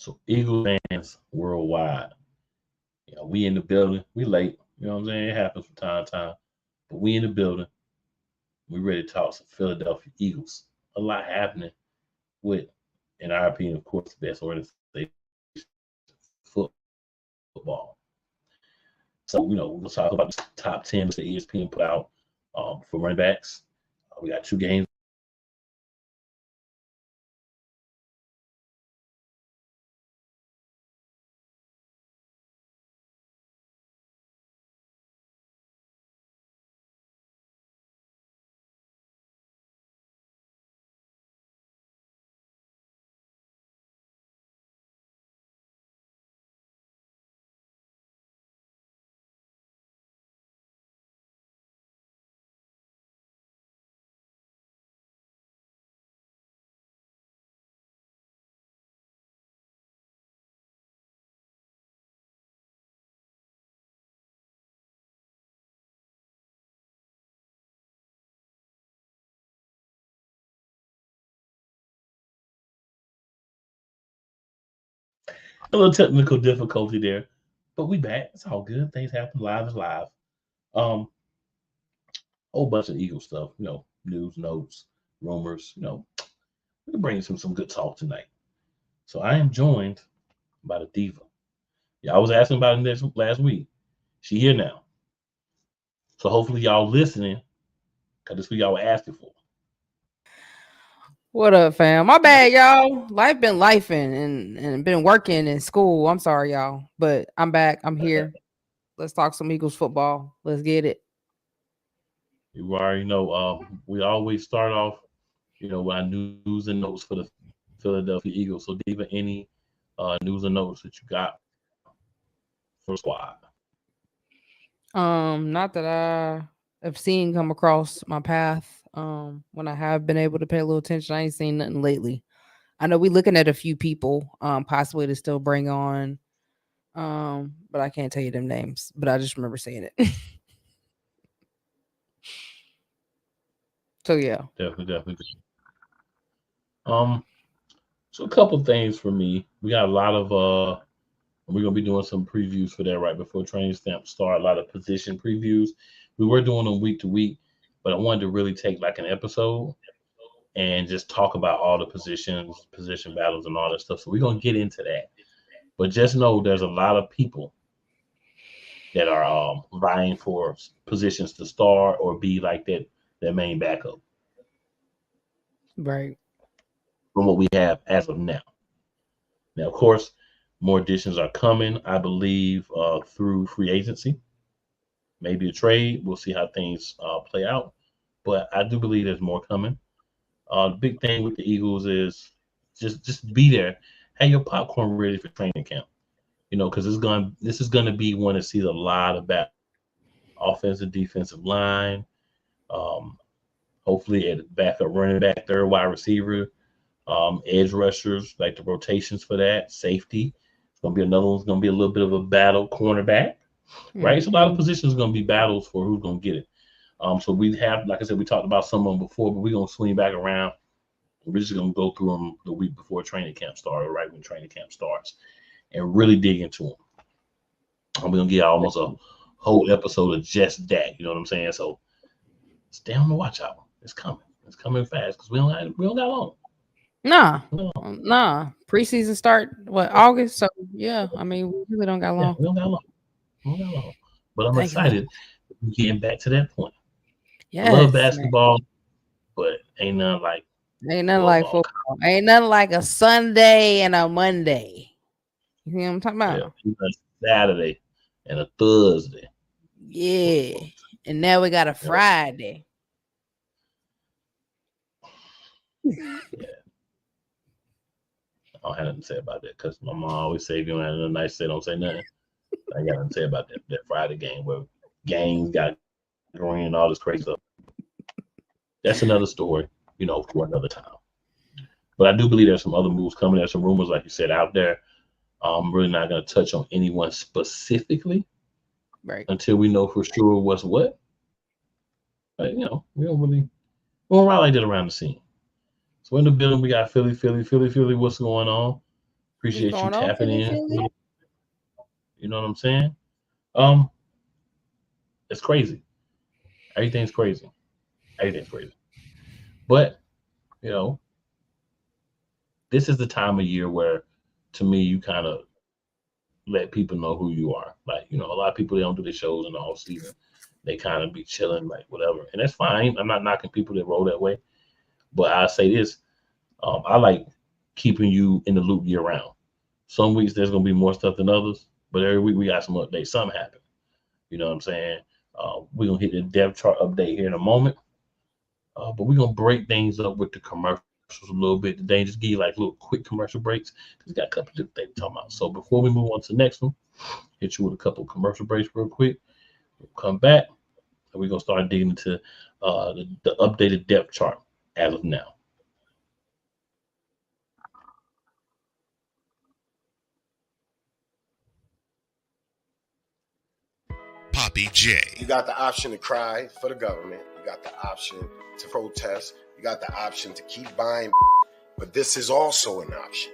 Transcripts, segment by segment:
So Eagle fans worldwide, we in the building. We late. You know what I'm saying? It happens from time to time. But we in the building. We ready to talk some Philadelphia Eagles. A lot happening with, in our opinion, of course, the best organization football. So, we'll talk about the top 10 that ESPN put out for running backs. We got 2 games on Sunday. A little technical difficulty there, but we back. It's all good. Things happen. Live is live. Um, Whole bunch of Eagle stuff. News, notes, rumors. We're bringing some good talk tonight. So I am joined by the diva. Yeah, I was asking about it this last week. She here now. So hopefully y'all listening, cause this what y'all were asking for. What up, fam? My bad, y'all. Life been lifing and been working in school. I'm sorry, y'all, but I'm back. I'm here. Let's talk some Eagles football. Let's get it. You already know. We always start off, with our news and notes for the Philadelphia Eagles. So Diva, any news and notes that you got for the squad? Not that I have seen come across my path. When I have been able to pay a little attention, I ain't seen nothing lately. I know we looking at a few people, possibly to still bring on. But I can't tell you them names. But I just remember seeing it. So yeah. Definitely. Um, so a couple things for me. We got a lot of we're gonna be doing some previews for that right before training camp start. A lot of position previews. We were doing them week to week, but I wanted to really take like an episode and just talk about all the positions, position battles, and all that stuff. So we're gonna get into that. But just know there's a lot of people that are vying for positions to start or be like that main backup Right. from what we have as of now. Now, of course, more additions are coming. I believe through free agency, maybe a trade. We'll see how things play out. But I do believe there's more coming. The big thing with the Eagles is just be there. Have your popcorn ready for training camp. Because this is gonna be one that sees a lot of battles, offensive, defensive line. Um, Hopefully at backup running back, third wide receiver, edge rushers, like the rotations for that, safety. It's gonna be another one's gonna be a little bit of a battle, cornerback, right? It's a lot of positions gonna be battles for who's gonna get it. So we have, like I said, we talked about some of them before, but we're gonna swing back around. We're just gonna go through them the week before training camp started, right when training camp starts, and really dig into them. And we're gonna get almost a whole episode of just that. You know what I'm saying? So stay on the watch out. It's coming. It's coming fast because we don't got long. Nah. We don't got long. Nah. Preseason start what, August? So yeah, I mean we really don't got Yeah, long. we don't got long. We don't got long. But I'm Thank God. excited. Getting back to that point. I love Yes, man. basketball, but ain't nothing like Ain't nothing like football. football. Ain't nothing like a Sunday and a Monday. You see what I'm talking Yeah, about? even a Saturday and a Thursday. Yeah. And now we got a You know, Friday. yeah, I don't have nothing to say about that because my mom always say if you don't have nothing nice to say, don't say nothing. I got nothing to say about that Friday game where gangs got green and all this crazy stuff. That's another story, for another time. But I do believe there's some other moves coming. There's some rumors, like you said, out there. I'm really not going to touch on anyone specifically Right. until we know for sure what's what. But we don't ride like that around the scene. So in the building, we got Philly. What's going on? What's Appreciate you going on, tapping Philly, in. Philly? You know what I'm saying? Um, it's crazy. Everything's crazy. Everything's crazy. But you know, this is the time of year where, to me, you kind of let people know who you are. Like, a lot of people they don't do their shows in the off season. They kind of be chilling, like whatever, and that's fine. I'm not knocking people that roll that way, but I say this: I like keeping you in the loop year round. Some weeks there's gonna be more stuff than others, but every week we got some updates. Something happen. You know what I'm saying? We're gonna hit the depth chart update here in a moment, but we're gonna break things up with the commercials a little bit today. Just give you like little quick commercial breaks. We got a couple of different things to talk about. So before we move on to the next one, hit you with a couple of commercial breaks real quick. We'll come back and we're gonna start digging into the updated depth chart as of now. Poppy J. You got the option to cry for the government. You got the option to protest. You got the option to keep buying. But this is also an option.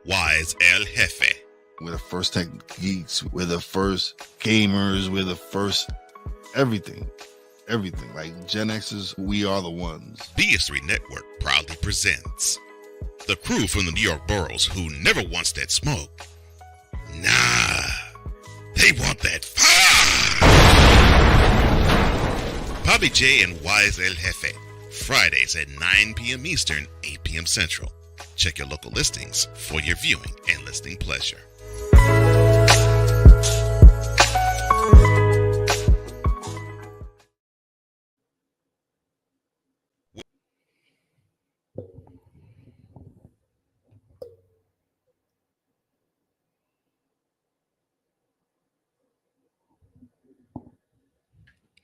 Wise El Jefe. We're the first tech geeks. We're the first gamers. We're the first everything. Everything. Like Gen X's, we are the ones. BS3 Network proudly presents the crew from the New York boroughs who never wants that smoke. Nah, they want that fire. Poppy J and Wise El Jefe. Fridays at 9 p.m. Eastern, 8 p.m. Central. Check your local listings for your viewing and listening pleasure.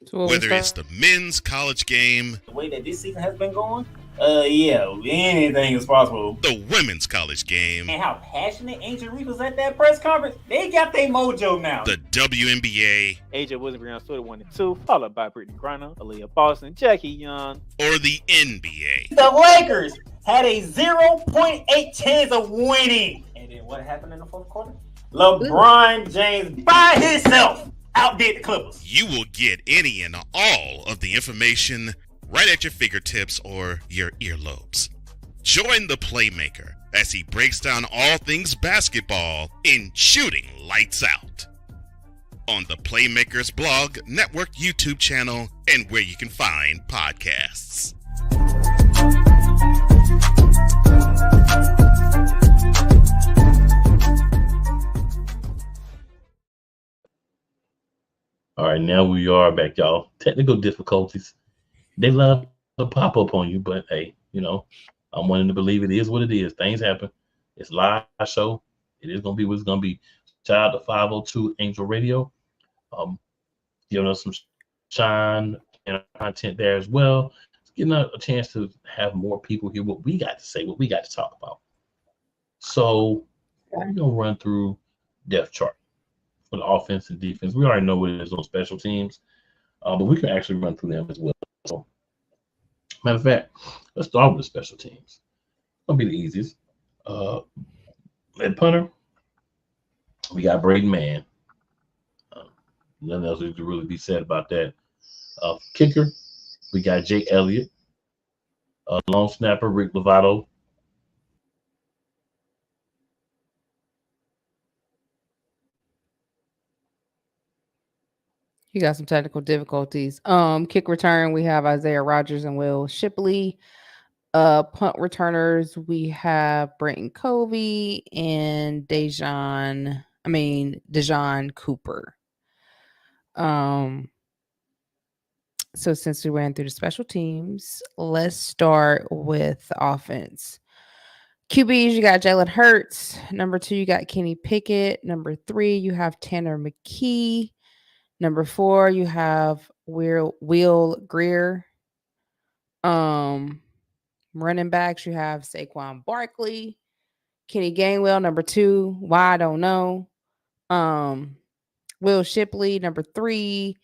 So Whether it's the men's college game, the way that this season has been going, yeah, anything is possible. the women's college game, And how passionate Angel Reese was at that press conference, they got their mojo now. the WNBA, AJ Williams stood 1-2, followed by Brittany Griner, Aaliyah Boston, Jackie Young, or the NBA. The Lakers had a 0.8 chance of winning. And then what happened in the fourth quarter? LeBron James by himself outdid the Clippers. You will get any and all of the information right at your fingertips or your earlobes. Join the Playmaker as he breaks down all things basketball in Shooting Lights Out on the Playmakers blog, network, YouTube channel, and where you can find podcasts. All right, now we are back, y'all. Technical difficulties. They love to pop up on you, but hey, I'm wanting to believe it is what it is. Things happen. It's live show. It is gonna be what it's gonna be. Shout out to 502 Angel Radio, giving us some shine and content there as well. It's getting a chance to have more people hear what we got to say, what we got to talk about. So we're gonna run through depth chart for the offense and defense. We already know what it is on special teams, but we can actually run through them as well. So, matter of fact, let's start with the special teams. It'll be the easiest. At punter, we got Braden Mann. Nothing else to really be said about that. Kicker, we got Jake Elliott. Long snapper, Rick Lovato. You got some technical difficulties. Kick return, we have Isaiah Rogers and Will Shipley. Punt returners, we have Brenton Covey and Dejon Cooper. So since we ran through the special teams, let's start with the offense. QBs, you got Jalen Hurts. Number 2, you got Kenny Pickett. Number 3, you have Tanner McKee. Number 4, you have Will Greer. Running backs, you have Saquon Barkley. Kenny Gainwell, number 2. Why, I don't know. Will Shipley, number 3.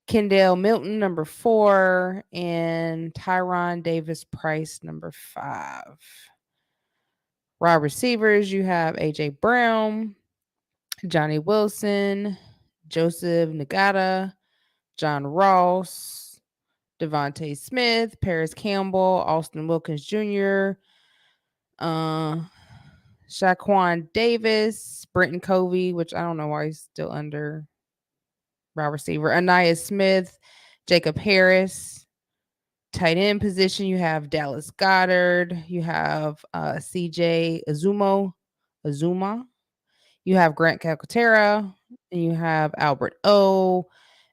Kendall Milton, number 4. And Tyron Davis Price, number 5. Wide receivers, you have AJ Brown, Johnny Wilson, Joseph Nagata, John Ross, Devontae Smith, Paris Campbell, Austin Wilkins Jr., Shaquan Davis, Brenton Covey, which I don't know why he's still under wide receiver, Anaya Smith, Jacob Harris. Tight end position, you have Dallas Goddard, you have CJ Azuma, you have Grant Calcaterra, and you have Albert O,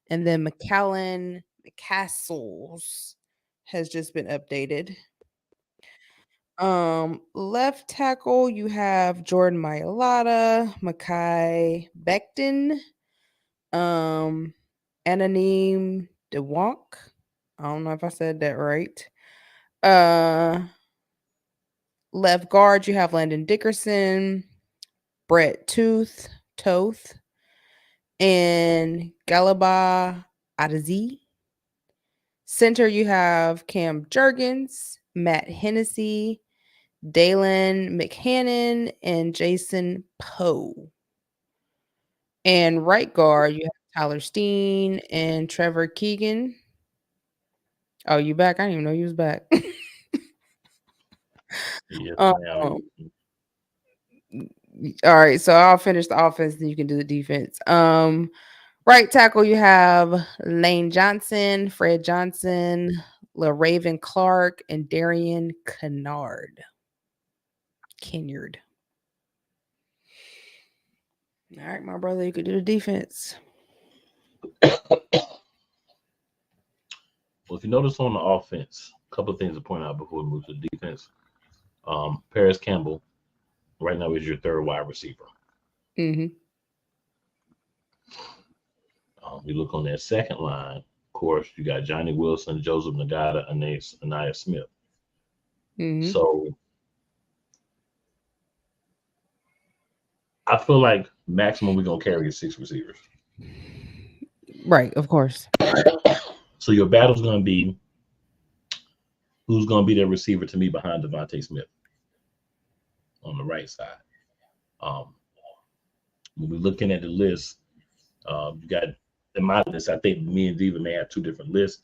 and then McCastles has just been updated. Left tackle, you have Jordan Mailata, Makai Becton, Anonym DeWonk. I don't know if I said that right. Left guard, you have Landon Dickerson, Brett Toth, and Galaba Adazi. Center, you have Cam Jurgens, Matt Hennessy, Dalen McHannon, and Jason Poe. And right guard, you have Tyler Steen and Trevor Keegan. Oh, you back? I didn't even know you was back. Yes, Um, ma'am. all right, so I'll finish the offense, then you can do the defense. Right tackle, you have Lane Johnson, Fred Johnson, LaRaven Clark, and Darian Kennard. All right, my brother, you could do the defense. Well, if you notice on the offense, a couple of things to point out before we move to the defense. Paris Campbell, right now, is your third wide receiver. Mm-hmm. You look on that second line, of course, you got Johnny Wilson, Joseph Nagata, and Anaya Smith. Mm-hmm. So I feel like maximum we're going to carry is 6 receivers. Right, of course. So your battle's going to be who's going to be their receiver to me behind Devontae Smith on the right side. When we're looking at the list, you got in my list, I think me and Diva may have 2 different lists.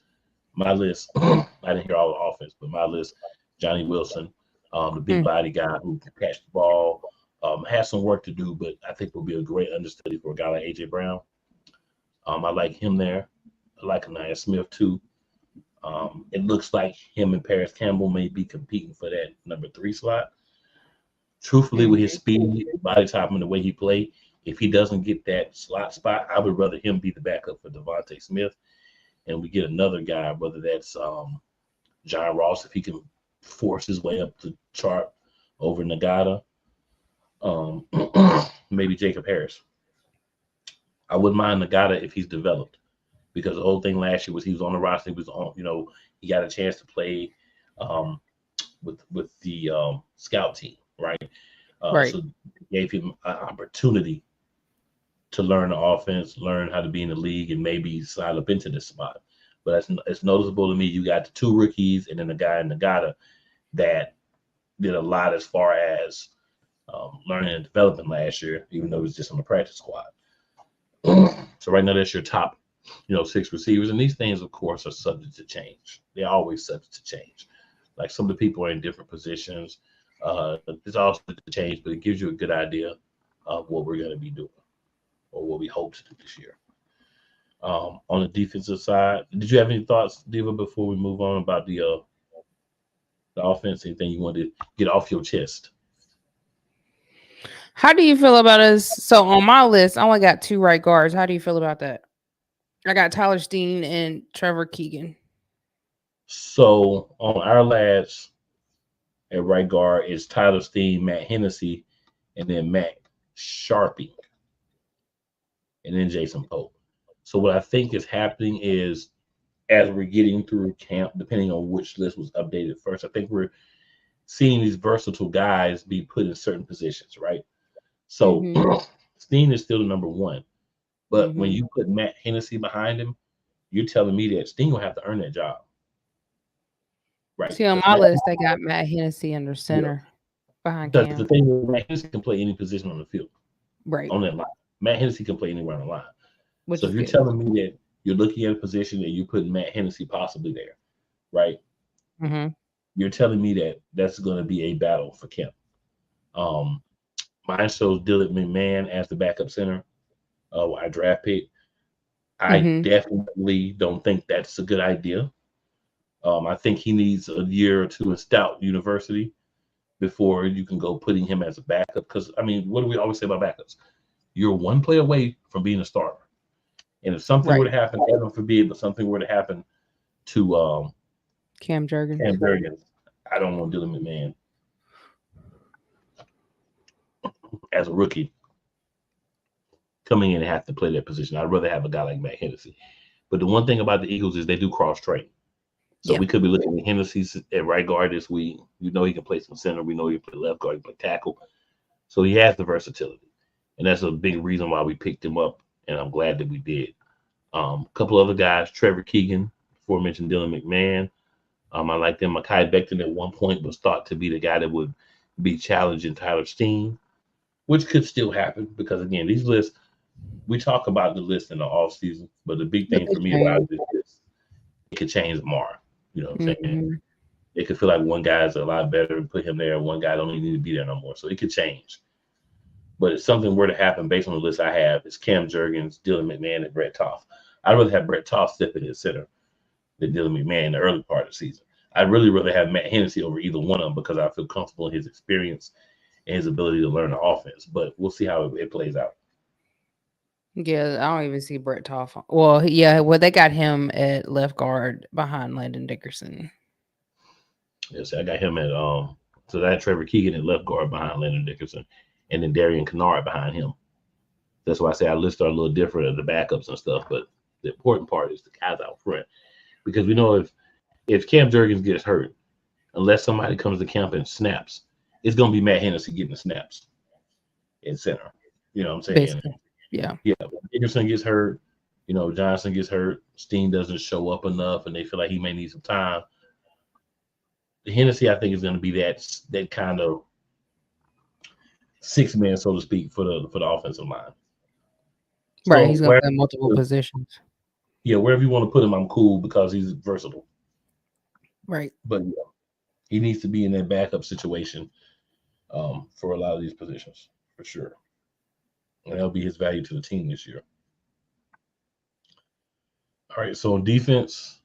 My list, I didn't hear all the offense, but my list, Johnny Wilson, the big body guy who can catch the ball, has some work to do, but I think will be a great understudy for a guy like AJ Brown. I like him there. I like Anaya Smith too. It looks like him and Paris Campbell may be competing for that number 3 slot. Truthfully, with his speed, body type, and the way he played, if he doesn't get that slot spot, I would rather him be the backup for Devontae Smith, and we get another guy, whether that's John Ross, if he can force his way up the chart over Nagata, maybe Jacob Harris. I wouldn't mind Nagata if he's developed, because the whole thing last year was he was on the roster, he was on, he got a chance to play with the scout team, right? Right. So it gave him an opportunity to learn the offense, learn how to be in the league, and maybe slide up into this spot. But it's noticeable to me. You got the 2 rookies and then the guy in Nagata that did a lot as far as learning and developing last year, even though it was just on the practice squad. So right now, that's your top, 6 receivers. And these things, of course, are subject to change. They're always subject to change. Like some of the people are in different positions. It's all subject to change, but it gives you a good idea of what we're going to be doing or what we hope to do this year. On the defensive side, did you have any thoughts, Diva, before we move on about the offense? Anything you wanted to get off your chest? How do you feel about us? So on my list, I only got 2 right guards. How do you feel about that? I got Tyler Steen and Trevor Keegan. So on our last at right guard is Tyler Steen, Matt Hennessy, and then Matt Sharpie, and then Jason Pope. So what I think is happening is, as we're getting through camp, depending on which list was updated first, I think we're seeing these versatile guys be put in certain positions, right? So Steen is still the number 1. But when you put Matt Hennessy behind him, you're telling me that Steen will have to earn that job. Right. See, on my list, I got Matt Hennessy under center. behind Because Cam. the thing is, Matt Hennessy can play any position on the field, Right. on that line. Matt Hennessy can play anywhere on the line. Which So is if you're good. telling me that you're looking at a position and you're putting Matt Hennessy possibly there, right? Mm-hmm. You're telling me that that's going to be a battle for Kemp. Mine shows Dylan McMahon as the backup center. I draft pick. I definitely don't think that's a good idea. I think he needs a year or two in Stout University before you can go putting him as a backup. Because, I mean, what do we always say about backups? You're one play away from being a starter. And if something were to happen, heaven forbid, but something were to happen to Cam Jurgens. I don't want Dylan McMahon as a rookie coming in and have to play that position. I'd rather have a guy like Matt Hennessy. But the one thing about the Eagles is they do cross train. So we could be looking at Hennessy at right guard this week. You know he can play some center. We know he can play left guard, he can play tackle. So he has the versatility. And that's a big reason why we picked him up. And I'm glad that we did. A couple other guys, Trevor Keegan, aforementioned Dylan McMahon. I like them. Mekhi Becton at one point was thought to be the guy that would be challenging Tyler Steen, which could still happen because, again, these lists, we talk about the list in the offseason, but the big thing for me about this is it could change tomorrow. You know what I'm saying? It could feel like one guy's a lot better and put him there, and one guy don't even need to be there no more. So it could change. But if something were to happen based on the list I have, it's Cam Jurgens, Dylan McMahon, and Brett Toth. I'd rather have Brett Toth step in at center than Dylan McMahon in the early part of the season. I'd really rather have Matt Hennessy over either one of them because I feel comfortable in his experience and his ability to learn the offense. But we'll see how it plays out. Yeah, I don't even see Brett Toff. Well, they got him at left guard behind Landon Dickerson. Yes, I got him at so that Trevor Keegan at left guard behind Landon Dickerson, and then Darian Kennard behind him. That's why I say our lists are a little different of the backups and stuff. But the important part is the guys out front, because we know if Cam Jurgens gets hurt, unless somebody comes to camp and snaps, it's going to be Matt Hennessy getting the snaps in center. You know what I'm saying? Basically. Yeah. Dickerson gets hurt, Johnson gets hurt, Steen doesn't show up enough, and they feel like he may need some time. The Hennessy, I think, is going to be that kind of six man, so to speak, for the offensive line. Right, So he's going to play multiple positions. Yeah, wherever you want to put him, I'm cool because he's versatile. Right. But he needs to be in that backup situation for a lot of these positions, for sure. And that'll be his value to the team this year. All right, so on defensive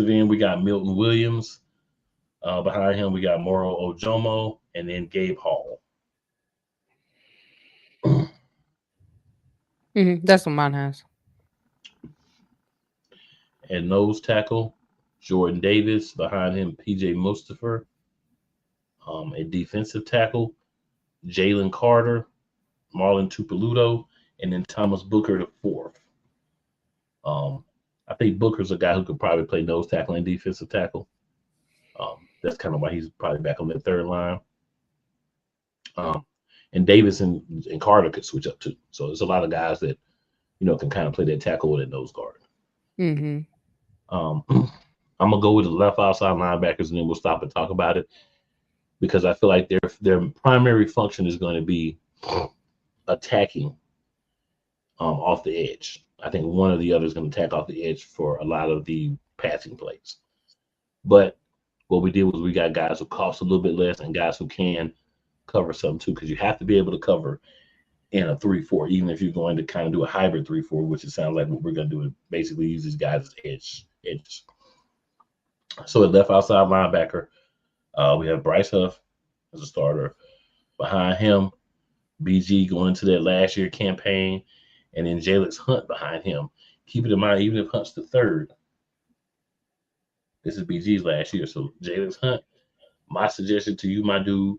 end, we got Milton Williams. Behind him, we got Moro Ojomo and then Gabe Hall. That's what mine has. And nose tackle, Jordan Davis. Behind him, PJ Mustipher. A defensive tackle, Jalen Carter, Marlon Tupeluto, and then Thomas Booker the fourth. I think Booker's a guy who could probably play nose tackle and defensive tackle. That's kind of why he's probably back on that third line. And Davis and Carter could switch up too. So there's a lot of guys that, can kind of play that tackle with that nose guard. I'm going to go with the left outside linebackers, and then we'll stop and talk about it, because I feel like their primary function is going to be attacking off the edge. I think one or the other is going to attack off the edge for a lot of the passing plays. But what we did was we got guys who cost a little bit less and guys who can cover something too, because you have to be able to cover in a 3-4, even if you're going to kind of do a hybrid 3-4, which it sounds like what we're going to do is basically use these guys as edges. So at left outside linebacker, we have Bryce Huff as a starter. Behind him, BG going into that last year campaign, and then Jalix Hunt behind him. Keep it in mind, even if Hunt's the third, this is BG's last year. So Jalix Hunt, my suggestion to you, my dude,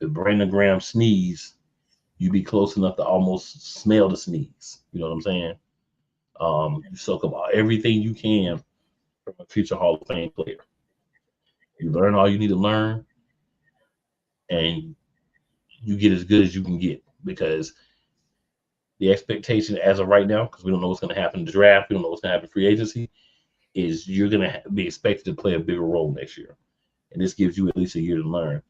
if Brandon Graham sneeze, you be close enough to almost smell the sneeze. You know what I'm saying? You soak up everything you can from a future Hall of Fame player. You learn all you need to learn, and you get as good as you can get, because the expectation as of right now, because we don't know what's going to happen in the draft, we don't know what's going to happen in free agency, is you're going to be expected to play a bigger role next year. And this gives you at least a year to learn.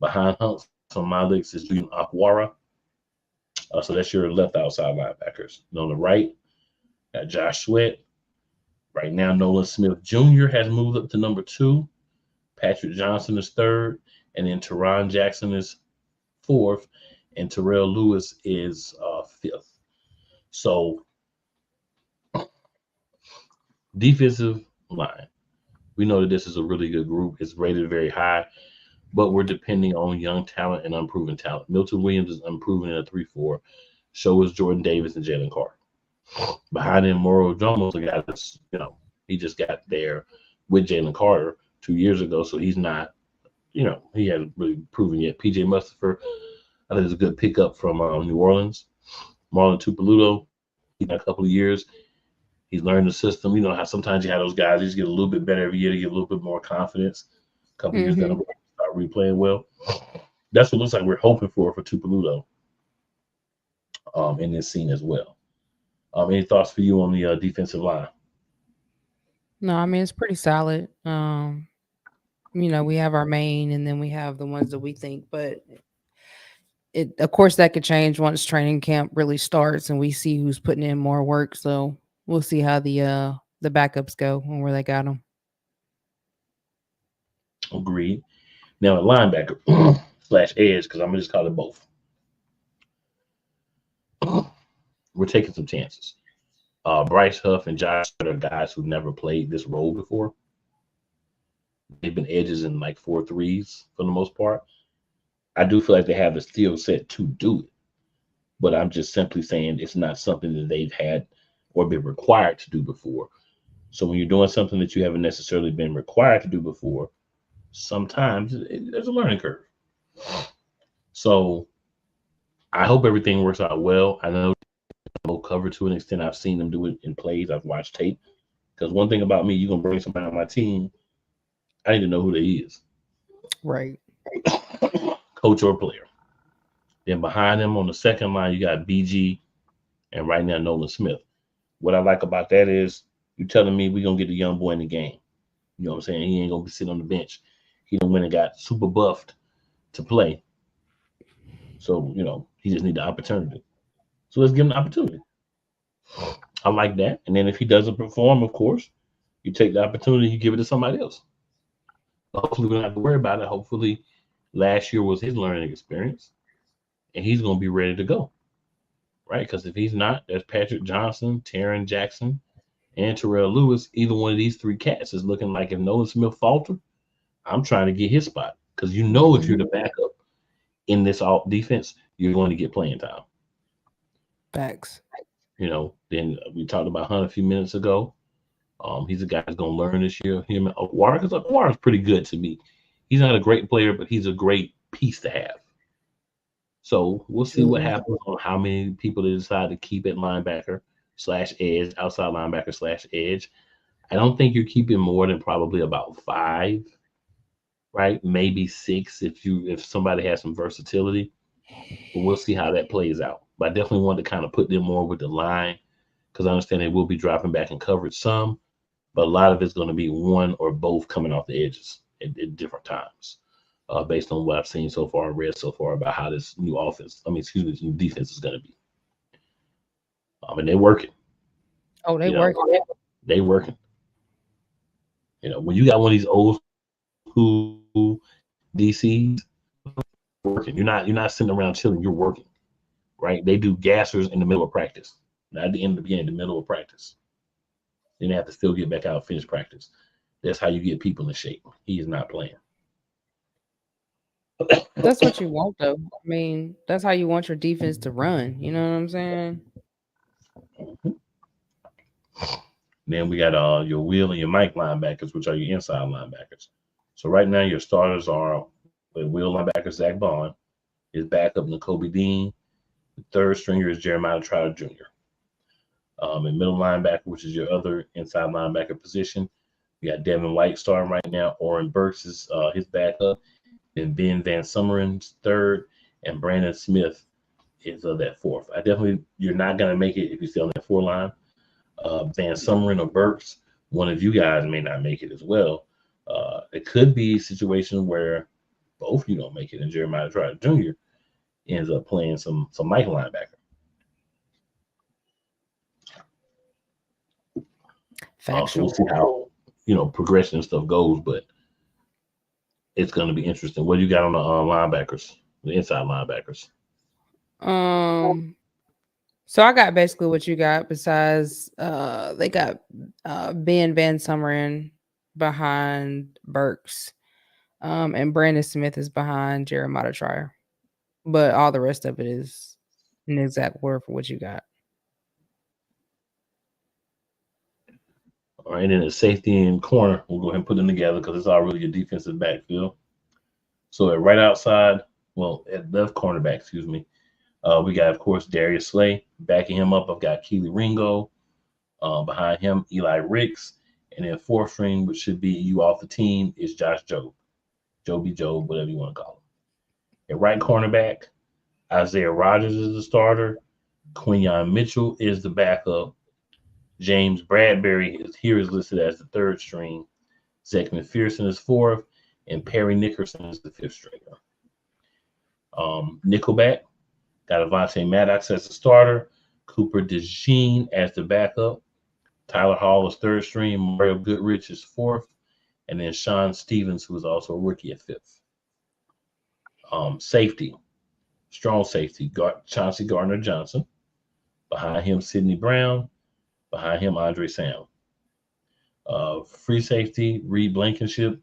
Behind Hunks on my list is Julian Akwara. So that's your left outside linebackers. And on the right, got Josh Sweat. Right now, Nolan Smith Jr. has moved up to number 2. Patrick Johnson is 3rd. And then Teron Jackson is 4th. And Terrell Lewis is 5th. So, defensive line. We know that this is a really good group. It's rated very high, but we're depending on young talent and unproven talent. Milton Williams is unproven in a 3-4. So is Jordan Davis and Jalen Carter. Behind him, Moro Jones, the guy that's, he just got there with Jalen Carter 2 years ago. So he's not, he hasn't really proven yet. PJ Mustipher, I think it's a good pickup from New Orleans. Marlon Tupeluto, he's got a couple of years. He's learned the system. You know how sometimes you have those guys, they just get a little bit better every year to get a little bit more confidence. A couple of years down the road, start replaying well. That's what it looks like we're hoping for Tupeluto in this scene as well. Any thoughts for you on the defensive line? No, I mean, it's pretty solid. We have our main, and then we have the ones that we think, but of course, that could change once training camp really starts and we see who's putting in more work. So we'll see how the backups go and where they got them. Agreed. Now at linebacker / edge, because I'm gonna just call it both. We're taking some chances. Bryce Huff and Josh are guys who've never played this role before. They've been edges in like 4-3s for the most part. I do feel like they have the skill set to do it, but I'm just simply saying it's not something that they've had or been required to do before. So when you're doing something that you haven't necessarily been required to do before, sometimes there's a learning curve. So I hope everything works out well. I know no cover to an extent. I've seen them do it in plays. I've watched tape. Because one thing about me, you're going to bring somebody on my team, I need to know who they is. Right. Coach or player. Then behind them on the second line, you got BG and right now Nolan Smith. What I like about that is you're telling me we're going to get the young boy in the game. You know what I'm saying? He ain't going to be sitting on the bench. He done went and got super buffed to play. So, he just need the opportunity. So let's give him the opportunity. I like that. And then if he doesn't perform, of course, you take the opportunity, you give it to somebody else. Hopefully we don't have to worry about it. Hopefully last year was his learning experience and he's going to be ready to go. Right? Because if he's not, there's Patrick Johnson, Taron Jackson, and Terrell Lewis. Either one of these 3 cats is looking like if Nolan Smith falter, I'm trying to get his spot. Because if you're the backup in this defense, you're going to get playing time. Facts. Then we talked about Hunt a few minutes ago. He's a guy who's going to learn this year. Him and Akwara, because Akwara's pretty good to me. He's not a great player, but he's a great piece to have. So we'll see what happens on how many people they decide to keep at linebacker / edge, outside linebacker / edge. I don't think you're keeping more than probably about 5, right? Maybe 6 if somebody has some versatility. But we'll see how that plays out. But I definitely want to kind of put them more with the line because I understand they will be dropping back in coverage some, but a lot of it's going to be one or both coming off the edges at different times. Based on what I've seen so far and read so far about how this new this new defense is going to be. And they're working. Oh, they working. They working. When you got one of these old school DCs working, you're not sitting around chilling. You're working, right? They do gassers in the middle of practice, not at the end of the game, the middle of practice. Then they have to still get back out and finish practice. That's how you get people in shape. He is not playing. That's what you want, though. I mean, that's how you want your defense to run. You know what I'm saying? Then we got your Will and your Mike linebackers, which are your inside linebackers. So right now your starters are Will linebacker Zach Bond, his backup N'Kobe Dean, the third stringer is Jeremiah Trotter Jr. And middle linebacker, which is your other inside linebacker position, you got Devin White starting right now. Oren Burks is his backup. Then Ben Van Summerin's third, and Brandon Smith is that fourth. You're not going to make it if you stay on that 4 line. Van Summerin or Burks, one of you guys may not make it as well. It could be a situation where both you don't make it, and Jeremiah Trotter Jr. ends up playing some Mike linebacker. So we'll see how progression and stuff goes, but it's going to be interesting. What do you got on the linebackers, the inside linebackers? So I got basically what you got. Besides, they got Ben Van Sumeren behind Burks, and Brandon Smith is behind Jeremiah Trotter. But all the rest of it is an exact word for what you got. All right, and then the safety and corner, we'll go ahead and put them together because it's all really a defensive backfield. So at right outside, at left cornerback, excuse me, we got, of course, Darius Slay. Backing him up, I've got Keely Ringo. Behind him, Eli Ricks. And then fourth string, which should be you off the team, is Josh Jobe. Joby Jobe, whatever you want to call him. At right cornerback, Isaiah Rogers is the starter. Quinyon Mitchell is the backup. James Bradbury is listed as the third string. Zach McPherson is fourth. And Perry Nickerson is the fifth stringer. Nickelback, got Avonte Maddox as the starter. Cooper DeJean as the backup. Tyler Hall is third string. Mario Goodrich is fourth. And then Sean Stevens, who is also a rookie, at fifth. Safety, strong safety, Chauncey Gardner-Johnson. Behind him, Sidney Brown. Behind him, Andre Sam. Free safety, Reed Blankenship,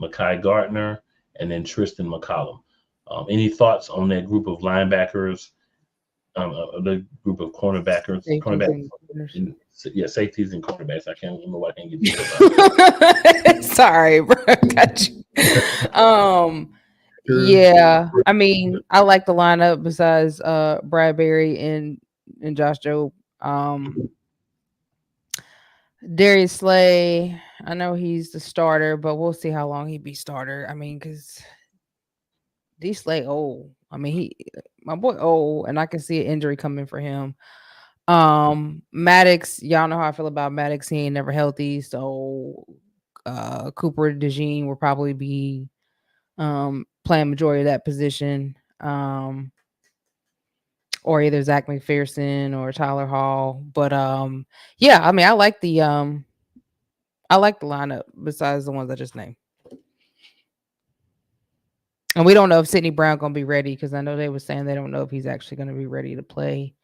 Mekhi Gardner, and then Tristan McCollum. Any thoughts on that group of linebackers, the group of cornerbacks? Safeties and cornerbacks. I can't remember why I can't get this. Sorry, bro. Got you. Yeah, I mean, I like the lineup besides Bradbury and Josh Jobe. Darius Slay, I know he's the starter, but we'll see how long he be starter. I mean, because D Slay old. I mean, my boy old, and I can see an injury coming for him. Maddox, y'all know how I feel about Maddox. He ain't never healthy, so Cooper DeJean will probably be playing majority of that position. Or either Zach McPherson or Tyler Hall. But yeah, I mean, I like the lineup besides the ones I just named. And we don't know if Sidney Brown gonna be ready, because I know they were saying they don't know if he's actually gonna be ready to play.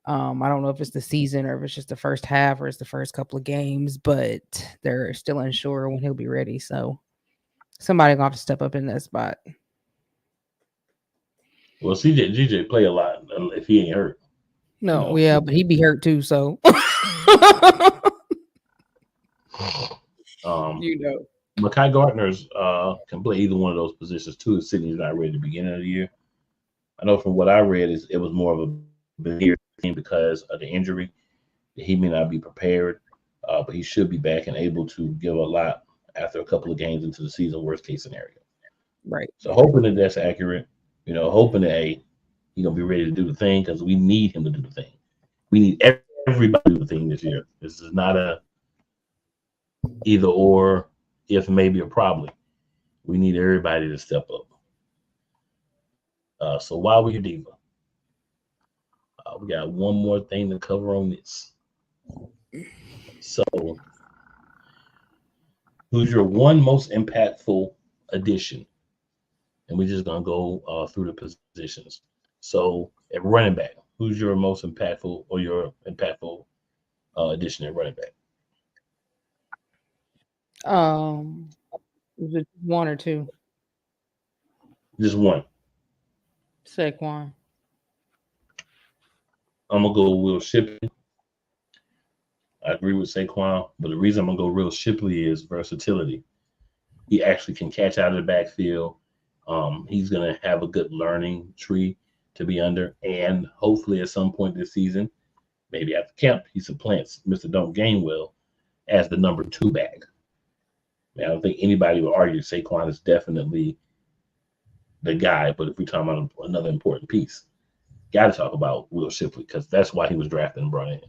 I don't know if it's the season or if it's just the first half or it's the first couple of games, but they're still unsure when he'll be ready. So somebody gonna have to step up in that spot. Well, GJ play a lot if he ain't hurt. No, yeah, but he'd be hurt too. So, Mekhi Gardner's can play either one of those positions too. If Sidney's not ready at the beginning of the year, I know from what I read it was more of a year thing because of the injury. He may not be prepared, but he should be back and able to give a lot after a couple of games into the season. Worst case scenario, right? So hoping that that's accurate. Hoping that he's gonna be ready to do the thing because we need him to do the thing. We need everybody to do the thing this year. This is not a either or, if maybe or probably. We need everybody to step up. So while we're here, Diva, we got one more thing to cover on this. So, who's your one most impactful addition? And we're just gonna go through the positions. So at running back, who's your most impactful or your impactful addition at running back? Is it one or two? Just one. Saquon. I'm gonna go Will Shipley. I agree with Saquon, but the reason I'm gonna go Will Shipley is versatility. He actually can catch out of the backfield. He's going to have a good learning tree to be under, and hopefully at some point this season, maybe after camp, he supplants Mr. Don't Gainwell as the number 2 back. I don't think anybody would argue Saquon is definitely the guy, but if we're talking about another important piece, got to talk about Will Shipley because that's why he was drafted and brought in.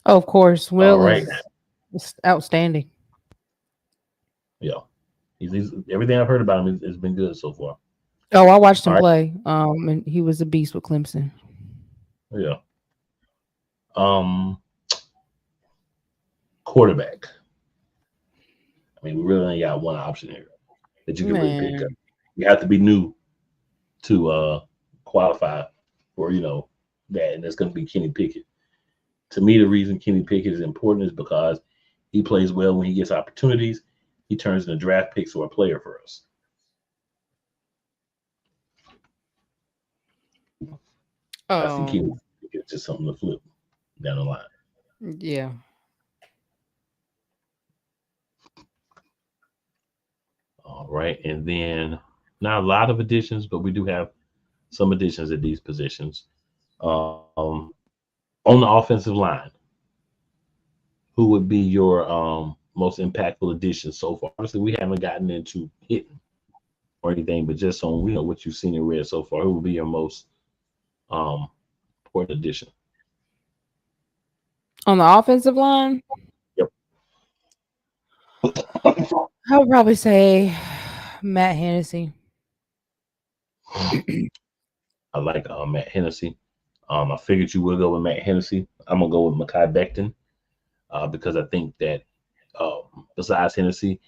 Oh, of course. Will is outstanding. Yeah. He's everything I've heard about him has been good so far. Oh, I watched him All right. play. And he was a beast with Clemson. Yeah. Quarterback. I mean, we really only got one option here that you can really pick up. Man, You have to be new to qualify for that, and that's going to be Kenny Pickett. To me, the reason Kenny Pickett is important is because he plays well when he gets opportunities. He turns into draft picks or a player for us. I see Kenny Pickett just something to flip down the line. yeah. All right, and then not a lot of additions, but we do have some additions at these positions. On the offensive line, who would be your most impactful addition so far? Obviously, we haven't gotten into hitting or anything, but just on what you've seen and read so far, who would be your most important addition? On the offensive line, Yep. I would probably say Matt Hennessy. I like Matt Hennessy. I figured you would go with Matt Hennessy. I'm gonna go with Mekhi Becton because I think that besides Hennessy,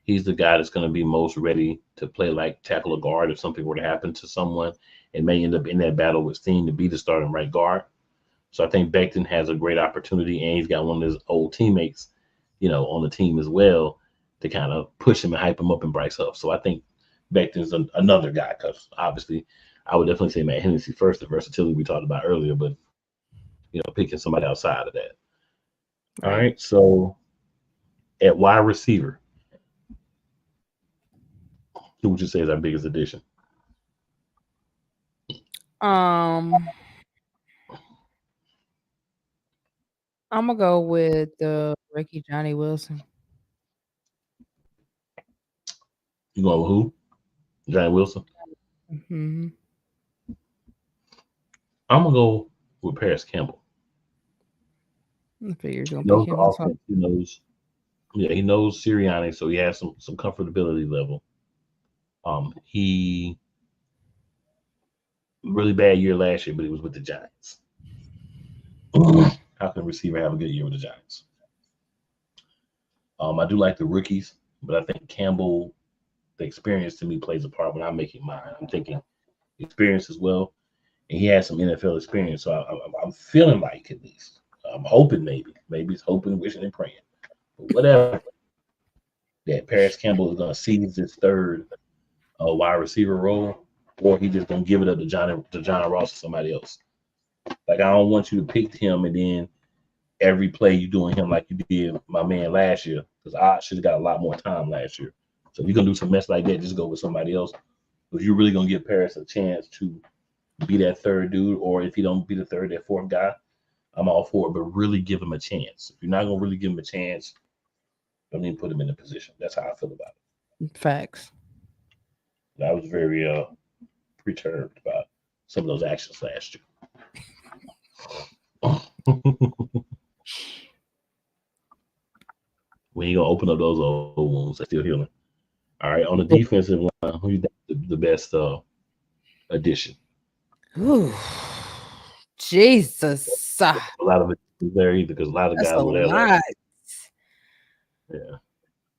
he's the guy that's going to be most ready to play like tackle or guard if something were to happen to someone, and may end up in that battle with Steen to be the starting right guard. So I think Becton has a great opportunity, and he's got one of his old teammates, on the team as well to kind of push him and hype him up and Bryce up. So I think Becton's another guy because obviously I would definitely say Matt Hennessy first, the versatility we talked about earlier, but picking somebody outside of that. All right, so at wide receiver, who would you say is our biggest addition? I'm gonna go with the rookie Johnny Wilson. You going with who? Johnny Wilson? Mm-hmm. I'm going to go with Paris Campbell. I figure you're He gonna knows pick the him as well. offense. He knows Sirianni, so he has some comfortability level. He really bad year last year, but he was with the Giants. How can a receiver have a good year with the Giants? I do like the rookies, but I think Campbell, the experience to me plays a part when I'm making mine. I'm taking experience as well, and he has some NFL experience, so I'm feeling like at least. I'm hoping maybe it's hoping, wishing, and praying, but whatever. That Paris Campbell is going to seize his third wide receiver role, or he just going to give it up to John Ross or somebody else. Like I don't want you to pick him and then every play you doing him like you did my man last year, because I should have got a lot more time last year. So if you're gonna do some mess like that, just go with somebody else. If you're really gonna give Paris a chance to be that third dude, or if he don't be the third, that fourth guy, I'm all for it. But really give him a chance. If you're not gonna really give him a chance, don't even put him in a position. That's how I feel about it. Facts. I was very perturbed about some of those actions last year. We ain't gonna open up those old wounds. They're still healing. All right, on the defensive line, who you think the best addition? Ooh, Jesus. A lot of it is there either because a lot of That's guys a were there. lot. Yeah.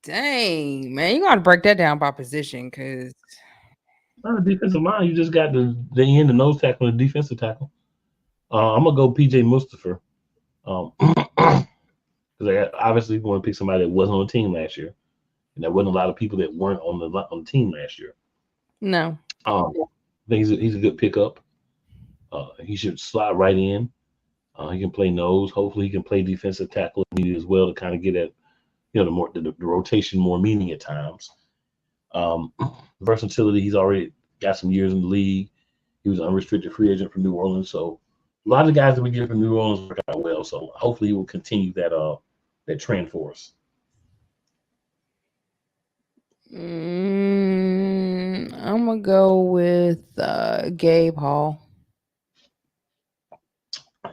Dang, man, you gotta break that down by position, because On the defensive line, you just got the end, the nose tackle, and the defensive tackle. I'm gonna go PJ Mustafa. Because I obviously want to pick somebody that wasn't on the team last year, and there wasn't a lot of people that weren't on the team last year. no. I think he's a good pickup. He should slot right in. He can play nose. Hopefully, he can play defensive tackle as well to kind of get at the rotation more meaning at times. Versatility. He's already got some years in the league. He was an unrestricted free agent from New Orleans, so a lot of the guys that we get from New Orleans work out well. So hopefully, he will continue that trend for us. I'm gonna go with Gabe Hall.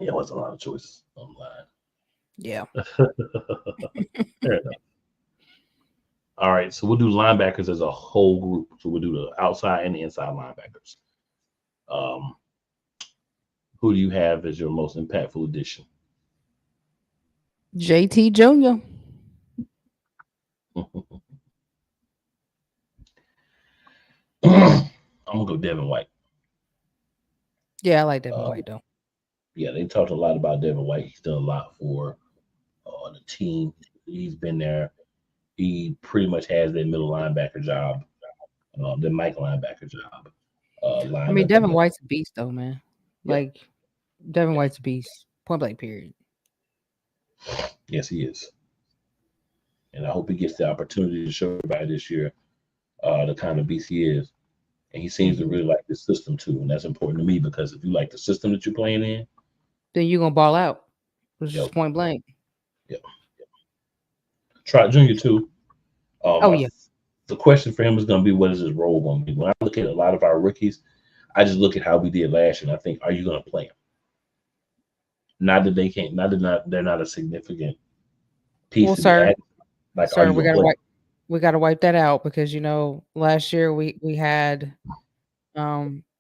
Yeah, it wasn't a lot of choices online. Yeah. Fair enough. All right, so we'll do linebackers as a whole group. So we'll do the outside and the inside linebackers. Who do you have as your most impactful addition? JT Jr. I'm gonna go Devin White. Yeah, I like Devin White though. Yeah, they talked a lot about Devin White. He's done a lot for the team. He's been there. He pretty much has that middle linebacker job, the Mike linebacker job. I mean, Devin White's a beast though, man. Yeah. Like Devin White's a beast. Point blank. Period. Yes, he is. And I hope he gets the opportunity to show everybody this year the kind of beast he is. And he seems to really like the system too, and that's important to me because if you like the system that you're playing in, then you're gonna ball out. Which is point blank. Yep. Trot Junior too. Yeah. The question for him is going to be, what is his role going to be? When I look at a lot of our rookies, I just look at how we did last year, and I think, are you going to play him? Not that they can't. Not that they're not a significant piece. Well, sir, like, sir, we gotta wipe that out because last year we had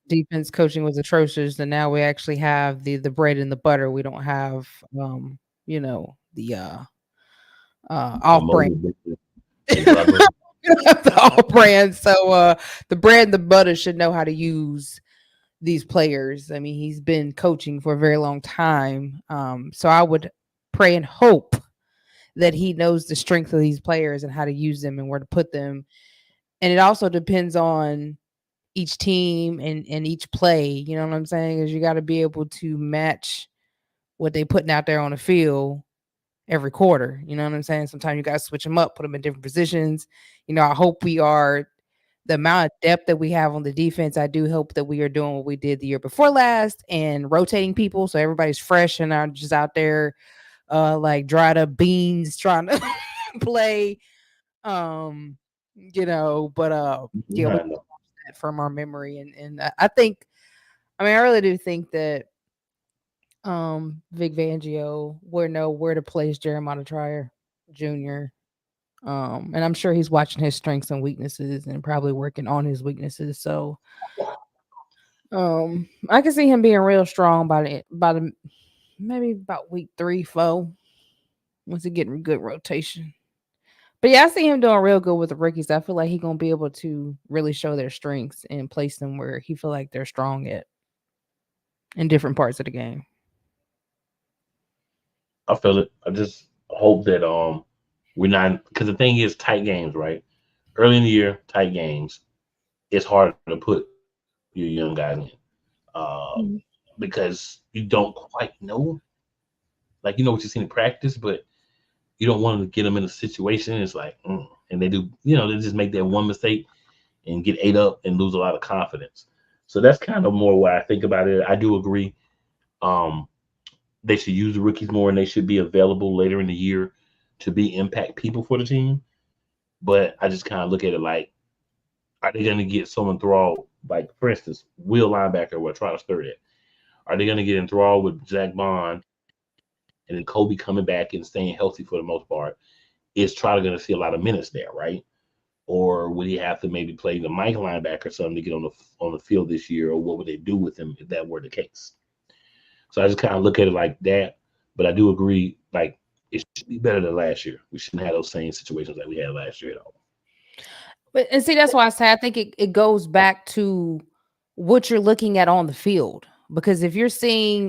defense coaching was atrocious, and now we actually have the bread and the butter. We don't have the off brand. The off brand. So the bread and the butter should know how to use these players. I mean, he's been coaching for a very long time. So I would pray and hope that he knows the strength of these players and how to use them and where to put them. And it also depends on each team and each play. You know what I'm saying? Is you got to be able to match what they putting out there on the field every quarter. You know what I'm saying? Sometimes you got to switch them up, put them in different positions. I hope we are the amount of depth that we have on the defense. I do hope that we are doing what we did the year before last and rotating people. So everybody's fresh and not just out there like dried up beans trying to play. But we that from our memory. And I think, I really do think that Vic Fangio will know where to place Jeremiah Trier Jr. And I'm sure he's watching his strengths and weaknesses and probably working on his weaknesses. So I can see him being real strong maybe about week 3-4 once he getting good rotation. But yeah, I see him doing real good with the rookies. I feel like he's gonna be able to really show their strengths and place them where he feel like they're strong at in different parts of the game. I feel it. I just hope that we're not, because the thing is tight games, right? Early in the year, tight games, it's hard to put your young guys in because you don't quite know. Like, you know what you've seen in practice, but you don't want to get them in a situation. It's like, and they do, they just make that one mistake and get ate up and lose a lot of confidence. So that's kind of more what I think about it. I do agree. They should use the rookies more and they should be available later in the year to be impact people for the team. But I just kind of look at it like, are they going to get so enthralled? Like, for instance, Will linebacker, where Trout's third at. Are they going to get enthralled with Zach Bond and then Kobe coming back and staying healthy for the most part? Is Trout going to see a lot of minutes there, right? Or would he have to maybe play the Mike linebacker or something to get on the field this year? Or what would they do with him if that were the case? So I just kind of look at it like that. But I do agree, like, it should be better than last year. We shouldn't have those same situations that we had last year at all. And see, that's why I say I think it goes back to what you're looking at on the field. Because if you're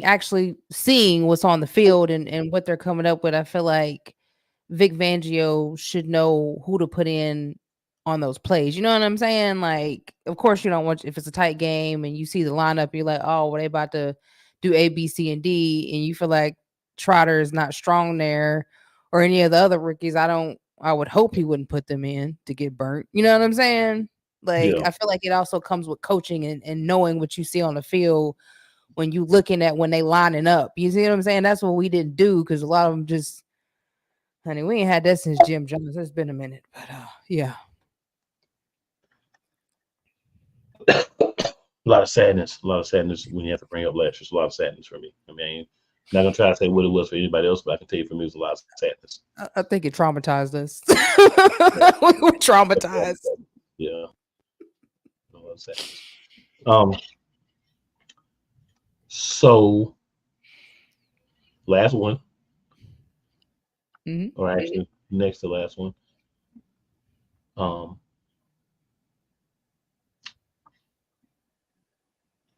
actually seeing what's on the field and what they're coming up with, I feel like Vic Fangio should know who to put in on those plays. You know what I'm saying? Like, of course, you don't want, if it's a tight game and you see the lineup, you're like, oh, well, they about to do A, B, C, and D, and you feel like Trotter is not strong there, or any of the other rookies. I would hope he wouldn't put them in to get burnt. You know what I'm saying? Like, I feel like it also comes with coaching and knowing what you see on the field when you looking at when they lining up. You see what I'm saying? That's what we didn't do, because a lot of them just, honey, we ain't had that since Jim Jones. It's been a minute, but yeah. A lot of sadness when you have to bring up last year. It's a lot of sadness for me. I mean, Not gonna try to say what it was for anybody else, but I can tell you for me, it was a lot of sadness. I think it traumatized us. We were traumatized. Yeah, a lot of sadness. So last one, or actually next to last one.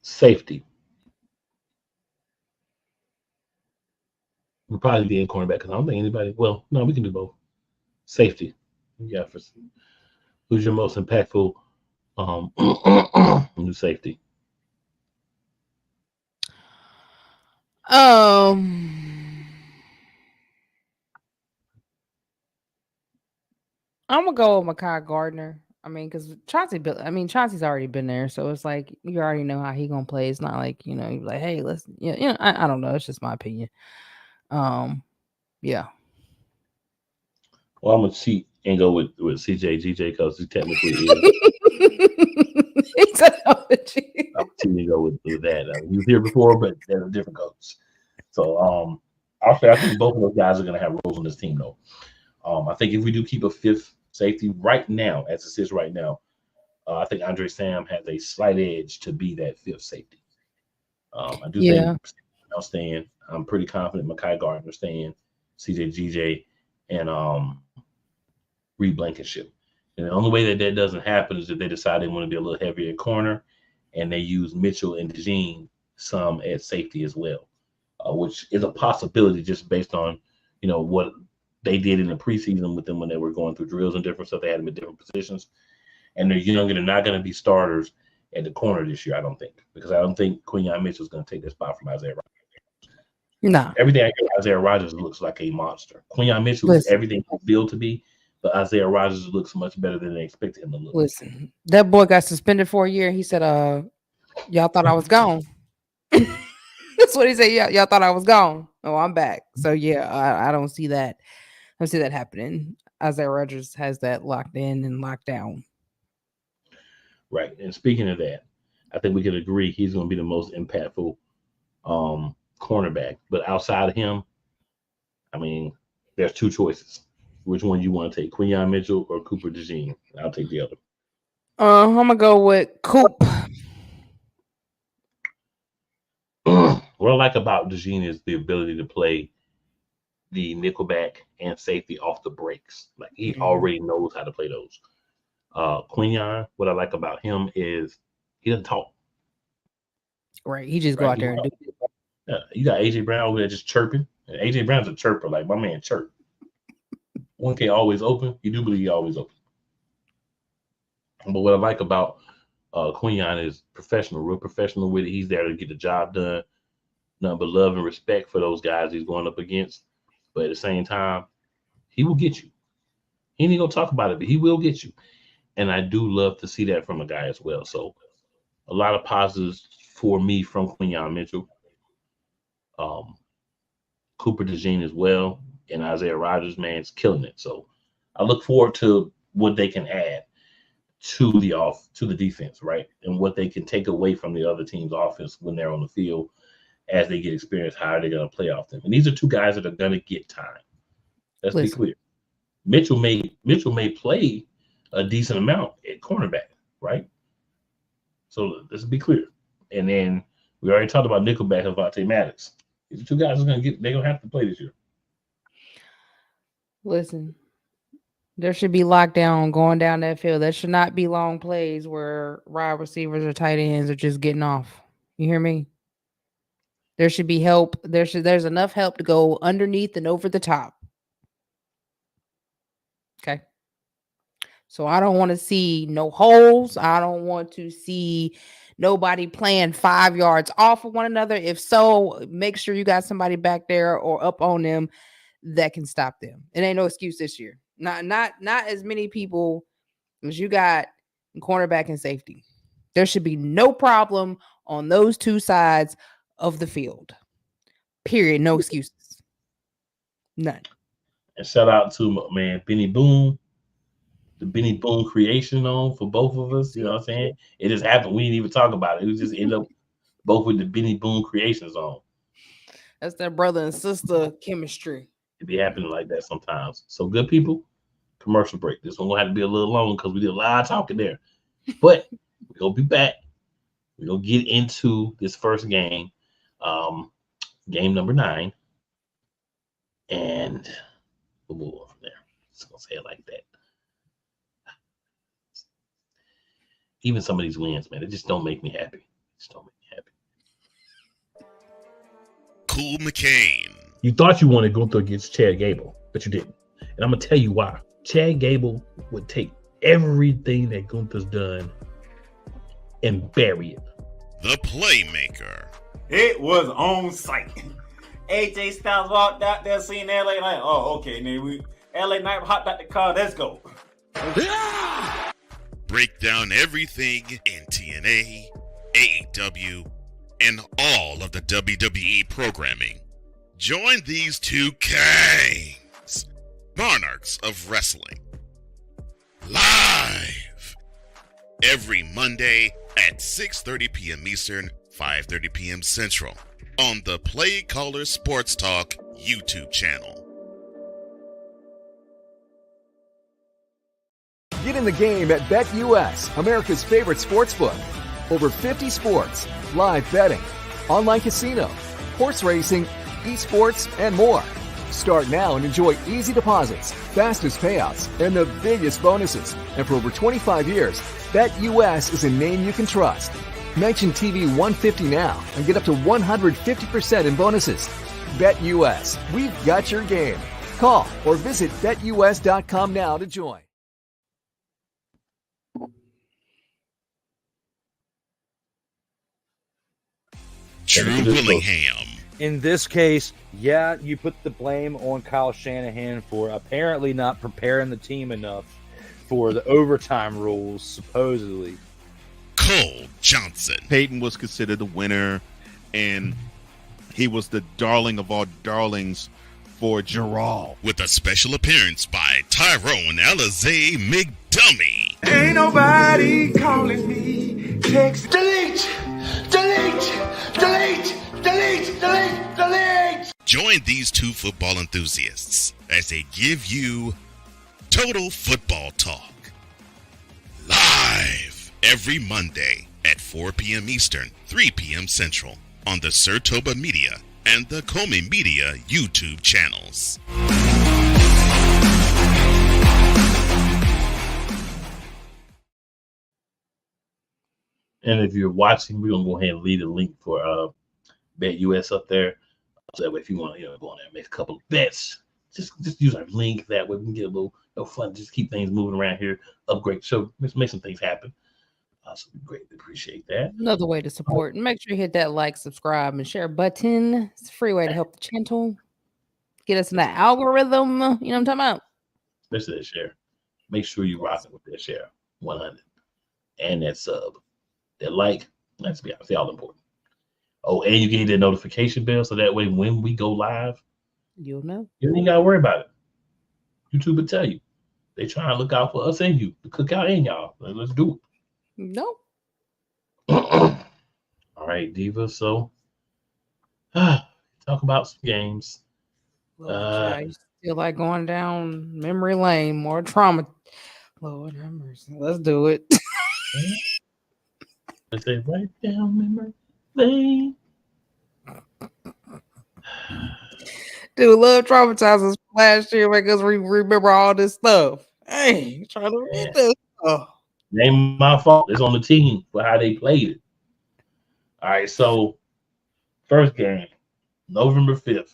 Safety. We'll probably be in cornerback because I don't think anybody. Well, no, we can do both. Safety. Yeah, for who's your most impactful new safety? I'm gonna go with Mekhi Gardner. I mean, because Chauncey's already been there, so it's like you already know how he gonna play. It's not like you're like, hey, let's, I don't know. It's just my opinion. Yeah. Well, I'm gonna cheat and go with CJ because he technically is. He's I'm cheating and go with that. He was here before, but they're a different coach. So I think both of those guys are gonna have roles on this team, though. I think if we do keep a fifth safety right now, as it sits right now, I think Andre Sam has a slight edge to be that fifth safety. I do think I'll staying. I'm pretty confident Mekhi Gardner staying, CJ GJ, and Reed Blankenship. And the only way that doesn't happen is if they decide they want to be a little heavier in corner, and they use Mitchell and DeJean some at safety as well, which is a possibility just based on what they did in the preseason with them when they were going through drills and different stuff. They had them in different positions, and they're young and they're not going to be starters at the corner this year. I don't think, because I don't think Quinyon Mitchell is going to take that spot from Isaiah Rodgers. No, everything I hear Isaiah Rodgers looks like a monster. Quinyon Mitchell is everything he's built to be, but Isaiah Rodgers looks much better than they expected him to look. Listen, that boy got suspended for a year. He said, y'all thought I was gone." That's what he said. Yeah, y'all thought I was gone. Oh, I'm back. So yeah, I don't see that. I don't see that happening. Isaiah Rodgers has that locked in and locked down. Right. And speaking of that, I think we can agree he's going to be the most impactful cornerback. But outside of him, I mean, there's two choices. Which one you want to take, Quinyon Mitchell or Cooper DeJean? I'll take the other. I'm gonna go with Coop. What I like about DeJean is the ability to play the nickelback and safety off the breaks. Like he already knows how to play those. Quinyon, what I like about him is he doesn't talk. Right, he just go out there and do it. You got AJ Brown over there just chirping. And AJ Brown's a chirper, like my man chirp. 1K always open. You do believe he always open. But what I like about Quinyon is professional, real professional with it. He's there to get the job done. Nothing but love and respect for those guys he's going up against. But at the same time, he will get you. He ain't gonna talk about it, but he will get you. And I do love to see that from a guy as well. So a lot of positives for me from Quinyon Mitchell. Cooper DeJean as well. And Isaiah Rodgers, man, is killing it. So I look forward to what they can add to the defense, right? And what they can take away from the other team's offense when they're on the field as they get experience. How are they going to play off them? And these are two guys that are going to get time. Let's be clear. Mitchell may play a decent amount at cornerback, right? So let's be clear. And then we already talked about nickelback Avonte Maddox. These are two guys they're gonna have to play this year. Listen, there should be lockdown going down that field. There should not be long plays where wide receivers or tight ends are just getting off. You hear me? There should be help. There's enough help to go underneath and over the top. Okay. So I don't want to see no holes. I don't want to see nobody playing 5 yards off of one another. If so, make sure you got somebody back there or up on them that can stop them. It ain't no excuse this year. Not as many people as you got in cornerback and safety. There should be no problem on those two sides of the field. Period. No excuses. None. And shout out to man Benny Boone, the Benny Boone creation on for both of us. You know what I'm saying? It just happened. We didn't even talk about it. It was just end up both with the Benny Boone creations on. That's that brother and sister chemistry. It be happening like that sometimes. So good people, commercial break. This one will have to be a little long because we did a lot of talking there. But we're gonna be back. We're gonna get into this first game, game number 9, and we'll move on from there. Just gonna say it like that. Even some of these wins, man, it just don't make me happy. Just don't make me happy. Cool McCain. You thought you wanted to go through against Chad Gable, but you didn't. And I'm gonna tell you why. Chad Gable would take everything that Gunther's done and bury it. The Playmaker. It was on site. AJ Styles walked out there, seen LA Knight. Oh, okay. Then LA Knight hopped out the car. Let's go. Break down everything in TNA, AEW, and all of the WWE programming. Join these two kings, monarchs of wrestling, live every Monday at 6:30 p.m. Eastern, 5:30 p.m. Central on the Play Caller Sports Talk YouTube channel. Get in the game at BetUS, America's favorite sportsbook. Over 50 sports, live betting, online casino, horse racing, esports, and more. Start now and enjoy easy deposits, fastest payouts, and the biggest bonuses. And for over 25 years, BetUS is a name you can trust. Mention TV 150 now and get up to 150% in bonuses. BetUS, we've got your game. Call or visit BetUS.com now to join. Drew Willingham. In this case, yeah, you put the blame on Kyle Shanahan for apparently not preparing the team enough for the overtime rules, supposedly. Cole Johnson. Peyton was considered the winner, and he was the darling of all darlings for Gerald. With a special appearance by Tyrone Alizé McDummy. Ain't nobody calling me. Text delete, delete, delete, delete, delete, delete. Join these two football enthusiasts as they give you total football talk. Live every Monday at 4 p.m. Eastern, 3 p.m. Central on the Sertoba Media and the Comey Media YouTube channels. And if you're watching, we're gonna go ahead and leave a link for BetUS up there. So that way, if you want to, go on there and make a couple of bets, just use our link. That way, we can get a little fun. Just keep things moving around here. Upgrade, so make some things happen. So we greatly appreciate that. Another way to support. And make sure you hit that like, subscribe, and share button. It's a free way to help the channel. Get us in that algorithm. You know what I'm talking about? Especially that share. Make sure you rock it with that share. 100. And that sub. That like. That's all important. Oh, and you can hit that notification bell so that way when we go live, you'll know. You ain't got to worry about it. YouTube will tell you. They try and look out for us and you. The cookout and y'all. Let's do it. No. All right, Diva. So, talk about some games. I feel like going down memory lane, more trauma. Lord have mercy. Let's do it. Let's say right down memory lane. Dude, love traumatizes last year because we remember all this stuff. Hey, trying to read this stuff. Ain't my fault. It's on the team for how they played it. All right, so first game, November 5th.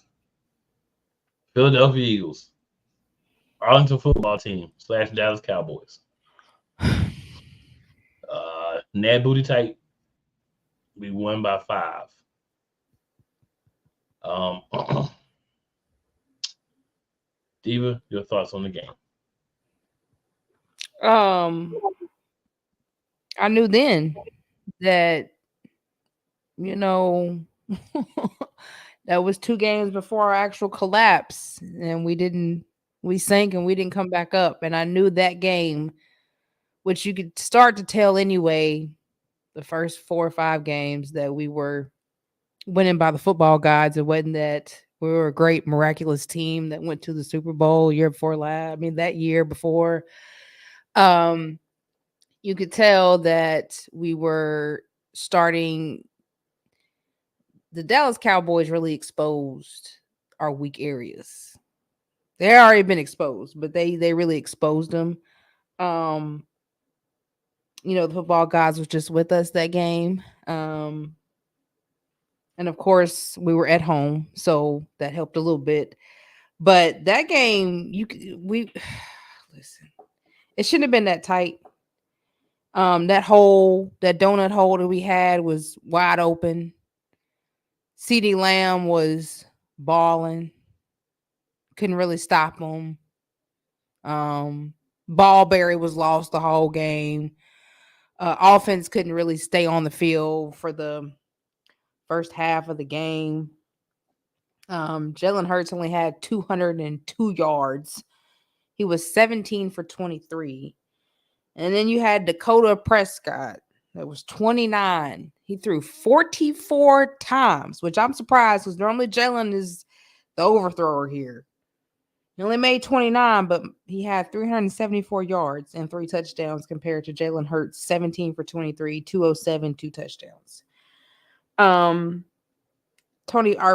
Philadelphia Eagles, Arlington football team / Dallas Cowboys. Nad booty tight. We won by 5. Diva, your thoughts on the game? I knew then that, that was 2 games before our actual collapse, and we sank and we didn't come back up. And I knew that game, which you could start to tell anyway, the first 4 or 5 games, that we were winning by the football gods. It wasn't that we were a great miraculous team that went to the Super Bowl year before last. I mean, that year before, you could tell that we were starting. The Dallas Cowboys really exposed our weak areas. They had already been exposed, but they really exposed them. Um, the football gods was just with us that game. And of course, we were at home, so that helped a little bit. But that game, we listen. It shouldn't have been that tight. That donut hole that we had was wide open. CeeDee Lamb was balling. Couldn't really stop him. Ballberry was lost the whole game. Offense couldn't really stay on the field for the first half of the game. Jalen Hurts only had 202 yards. He was 17 for 23. And then you had Dakota Prescott. That was 29. He threw 44 times, which I'm surprised because normally Jalen is the overthrower here. He only made 29, but he had 374 yards and 3 touchdowns compared to Jalen Hurts, 17 for 23, 207, 2 touchdowns. Our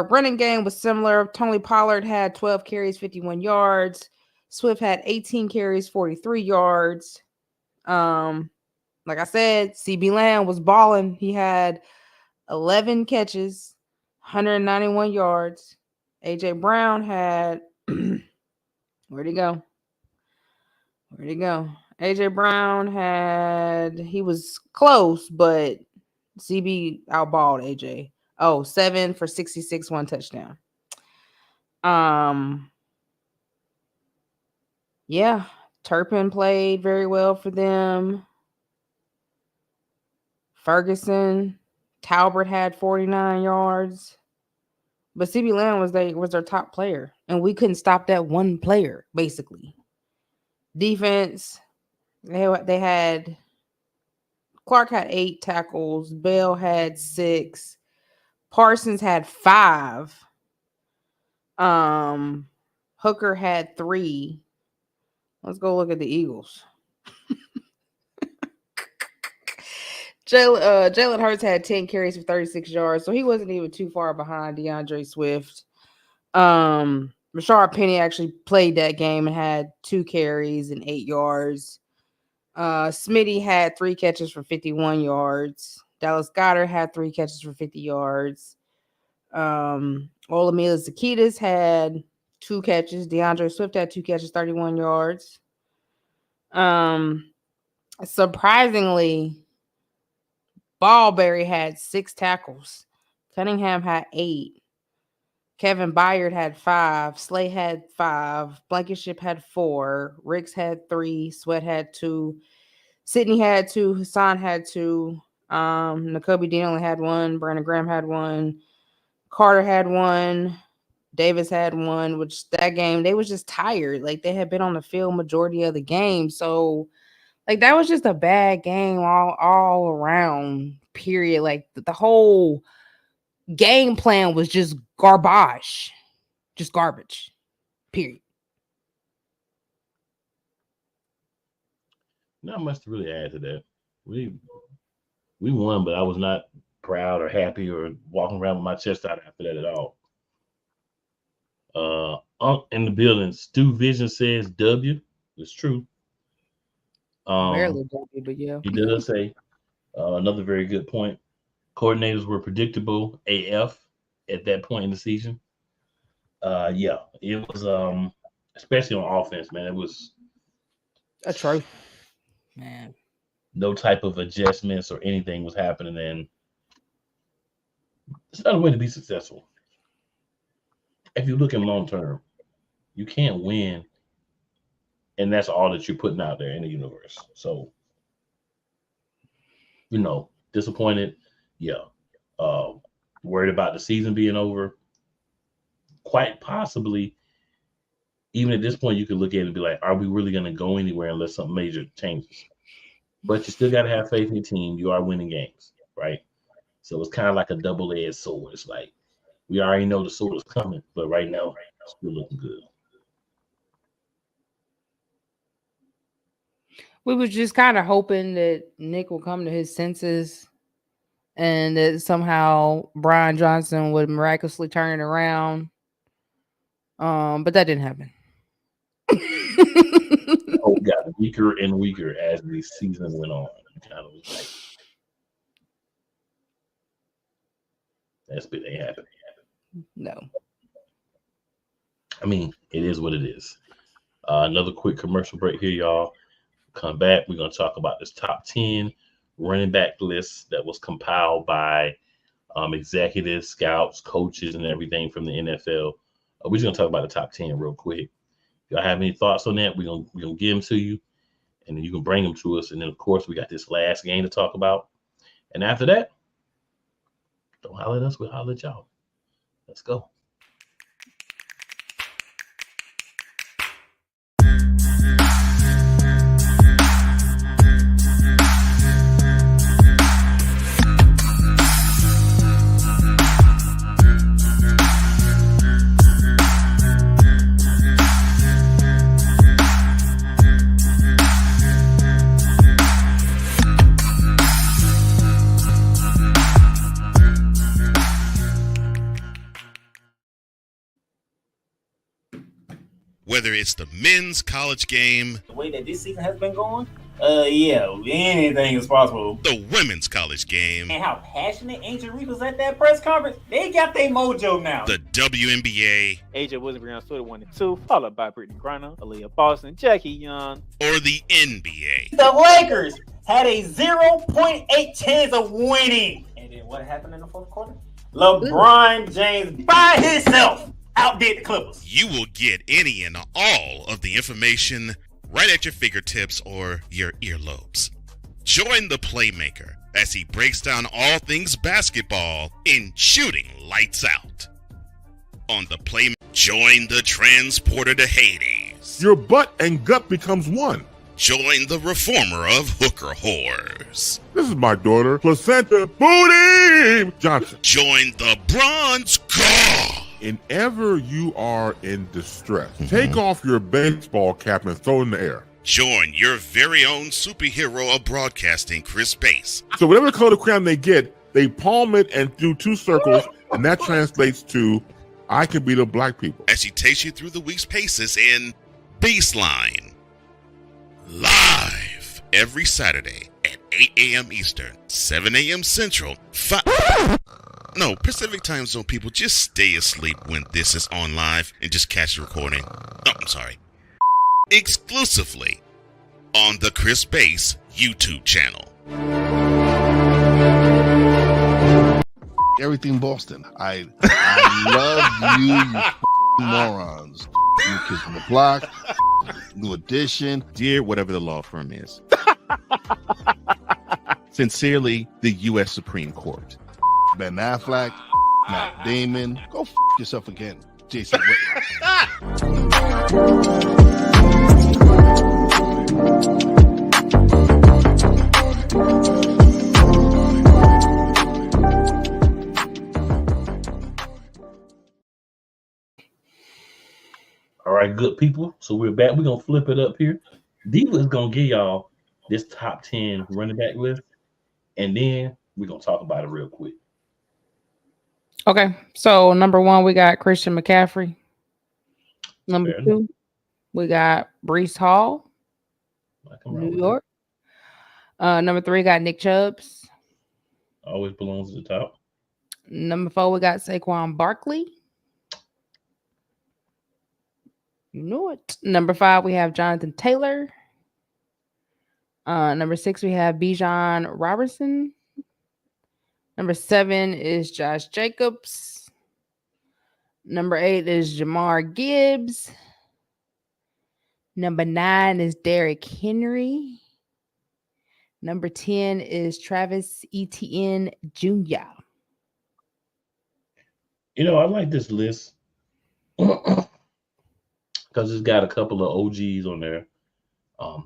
running game was similar. Tony Pollard had 12 carries, 51 yards. Swift had 18 carries, 43 yards. Like I said, CB Lamb was balling. He had 11 catches, 191 yards. AJ Brown had where'd he go? AJ Brown he was close, but CB outballed AJ. 7 for 66, 1 touchdown. Yeah, Turpin played very well for them. Ferguson, Talbert had 49 yards. But CB Lamb was their top player, and we couldn't stop that one player, basically. Defense, they had Clark had 8 tackles, Bell had 6, Parsons had 5, Hooker had 3. Let's go look at the Eagles. Jalen Hurts had 10 carries for 36 yards, so he wasn't even too far behind DeAndre Swift. Rashard Penny actually played that game and had 2 carries and 8 yards. Smitty had 3 catches for 51 yards. Dallas Goedert had 3 catches for 50 yards. Olamide Zaccheaus had 2 catches. DeAndre Swift had 2 catches, 31 yards. Surprisingly, Ballberry had 6 tackles. Cunningham had 8. Kevin Byard had 5. Slay had 5. Blankenship had 4. Ricks had 3. Sweat had 2. Sidney had 2. Hassan had 2. N'Kobe Dean only had 1. Brandon Graham had 1. Carter had 1. Davis had 1, which that game, they was just tired. Like, they had been on the field majority of the game. So, like, that was just a bad game all around, period. Like, the whole game plan was just garbage. Just garbage, period. Not much to really add to that. We won, but I was not proud or happy or walking around with my chest out after that at all. In the building, Stu Vision says W. It's true. Barely W, but yeah. He does say another very good point. Coordinators were predictable AF at that point in the season. Yeah, it was especially on offense, man. It was a trophy, man. No type of adjustments or anything was happening, and it's not a way to be successful. If you look in long term, you can't win, and that's all that you're putting out there in the universe. So, disappointed. Yeah. Worried about the season being over. Quite possibly, even at this point, you could look at it and be like, are we really going to go anywhere unless something major changes? But you still got to have faith in your team. You are winning games, right? So it's kind of like a double-edged sword. It's like we already know the sword is coming, but right now it's still looking good. We was just kind of hoping that Nick will come to his senses and that somehow Brian Johnson would miraculously turn it around. But that didn't happen. It got weaker and weaker as the season went on. It kind of was like, that's bit ain't happening. No. I mean, it is what it is. Another quick commercial break here, y'all. Come back. We're going to talk about this top 10 running back list that was compiled by executives, scouts, coaches, and everything from the NFL. We're just going to talk about the top 10 real quick. If y'all have any thoughts on that, we're gonna give them to you, and then you can bring them to us. And then, of course, we got this last game to talk about. And after that, don't holler at us, we'll holler at y'all. Let's go. Whether it's the men's college game, The way that this season has been going, yeah, anything is possible. the women's college game, And how passionate Ancient Reef was at that press conference, they got their mojo now. the WNBA, AJ Wilson on Twitter 1 and 2, followed by Brittany Griner, Aaliyah Boston, Jackie Young. or the NBA. The Lakers had a 0.8 chance of winning. And then what happened in the fourth quarter? LeBron James by himself outdid the Clippers. You will get any and all of the information right at your fingertips or your earlobes. Join the playmaker as he breaks down all things basketball in Shooting Lights Out. On the play, join the transporter to Hades. Your butt and gut becomes one. Join the reformer of hooker whores. This is my daughter, Placenta Booty Johnson. Join the bronze god. Whenever you are in distress, take off your baseball cap and throw it in the air. Join your very own superhero of broadcasting, Chris Bass. So whatever color crayon they get, they palm it and do 2 circles, and that translates to, I can be the black people. As he takes you through the week's paces in Baseline. Live every Saturday at 8 a.m. Eastern, 7 a.m. Central, Pacific Time Zone people, just stay asleep when this is on live and just catch the recording. Oh, I'm sorry. Exclusively on the Chris Bass YouTube channel. Everything Boston. I love you morons. You Kids on the Block, New Edition. Dear whatever the law firm is. Sincerely, the U.S. Supreme Court. Ben Affleck, Matt Damon. Go yourself again, Jason Whitlock. All right, good people. So we're back. We're going to flip it up here. Diva is going to give y'all this top 10 running back list, and then we're going to talk about it real quick. Okay, so number 1, we got Christian McCaffrey. Number 2, we got Breece Hall, New York. Number 3, got Nick Chubbs. Always belongs at the top. Number 4, we got Saquon Barkley. You know it. Number 5, we have Jonathan Taylor. Number 6, we have Bijan Robertson. Number 7 is Josh Jacobs. Number 8 is Jamar Gibbs. Number 9 is Derrick Henry. Number 10 is Travis Etienne Jr. You know, I like this list because it's got a couple of OGs on there.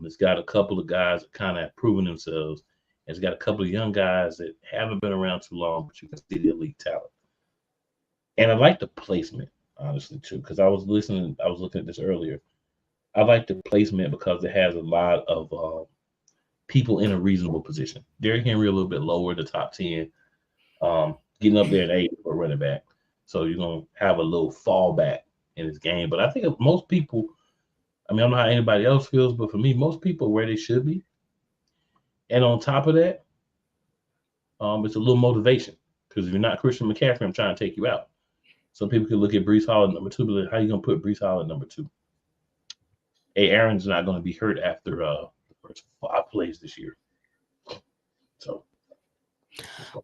It's got a couple of guys that kind of have proven themselves. It's got a couple of young guys that haven't been around too long, but you can see the elite talent. And I like the placement, honestly, too, because I was looking at this earlier. I like the placement because it has a lot of people in a reasonable position. Derrick Henry a little bit lower, the top 10, getting up there in 8 for running back. So you're going to have a little fallback in his game. But I think most people, I don't know how anybody else feels, but for me, most people are where they should be. And on top of that, it's a little motivation. Because if you're not Christian McCaffrey, I'm trying to take you out. Some people could look at Breece Hall at number 2, but how are you going to put Breece Hall at number 2? Aaron's not going to be hurt after the first 5 plays this year. So,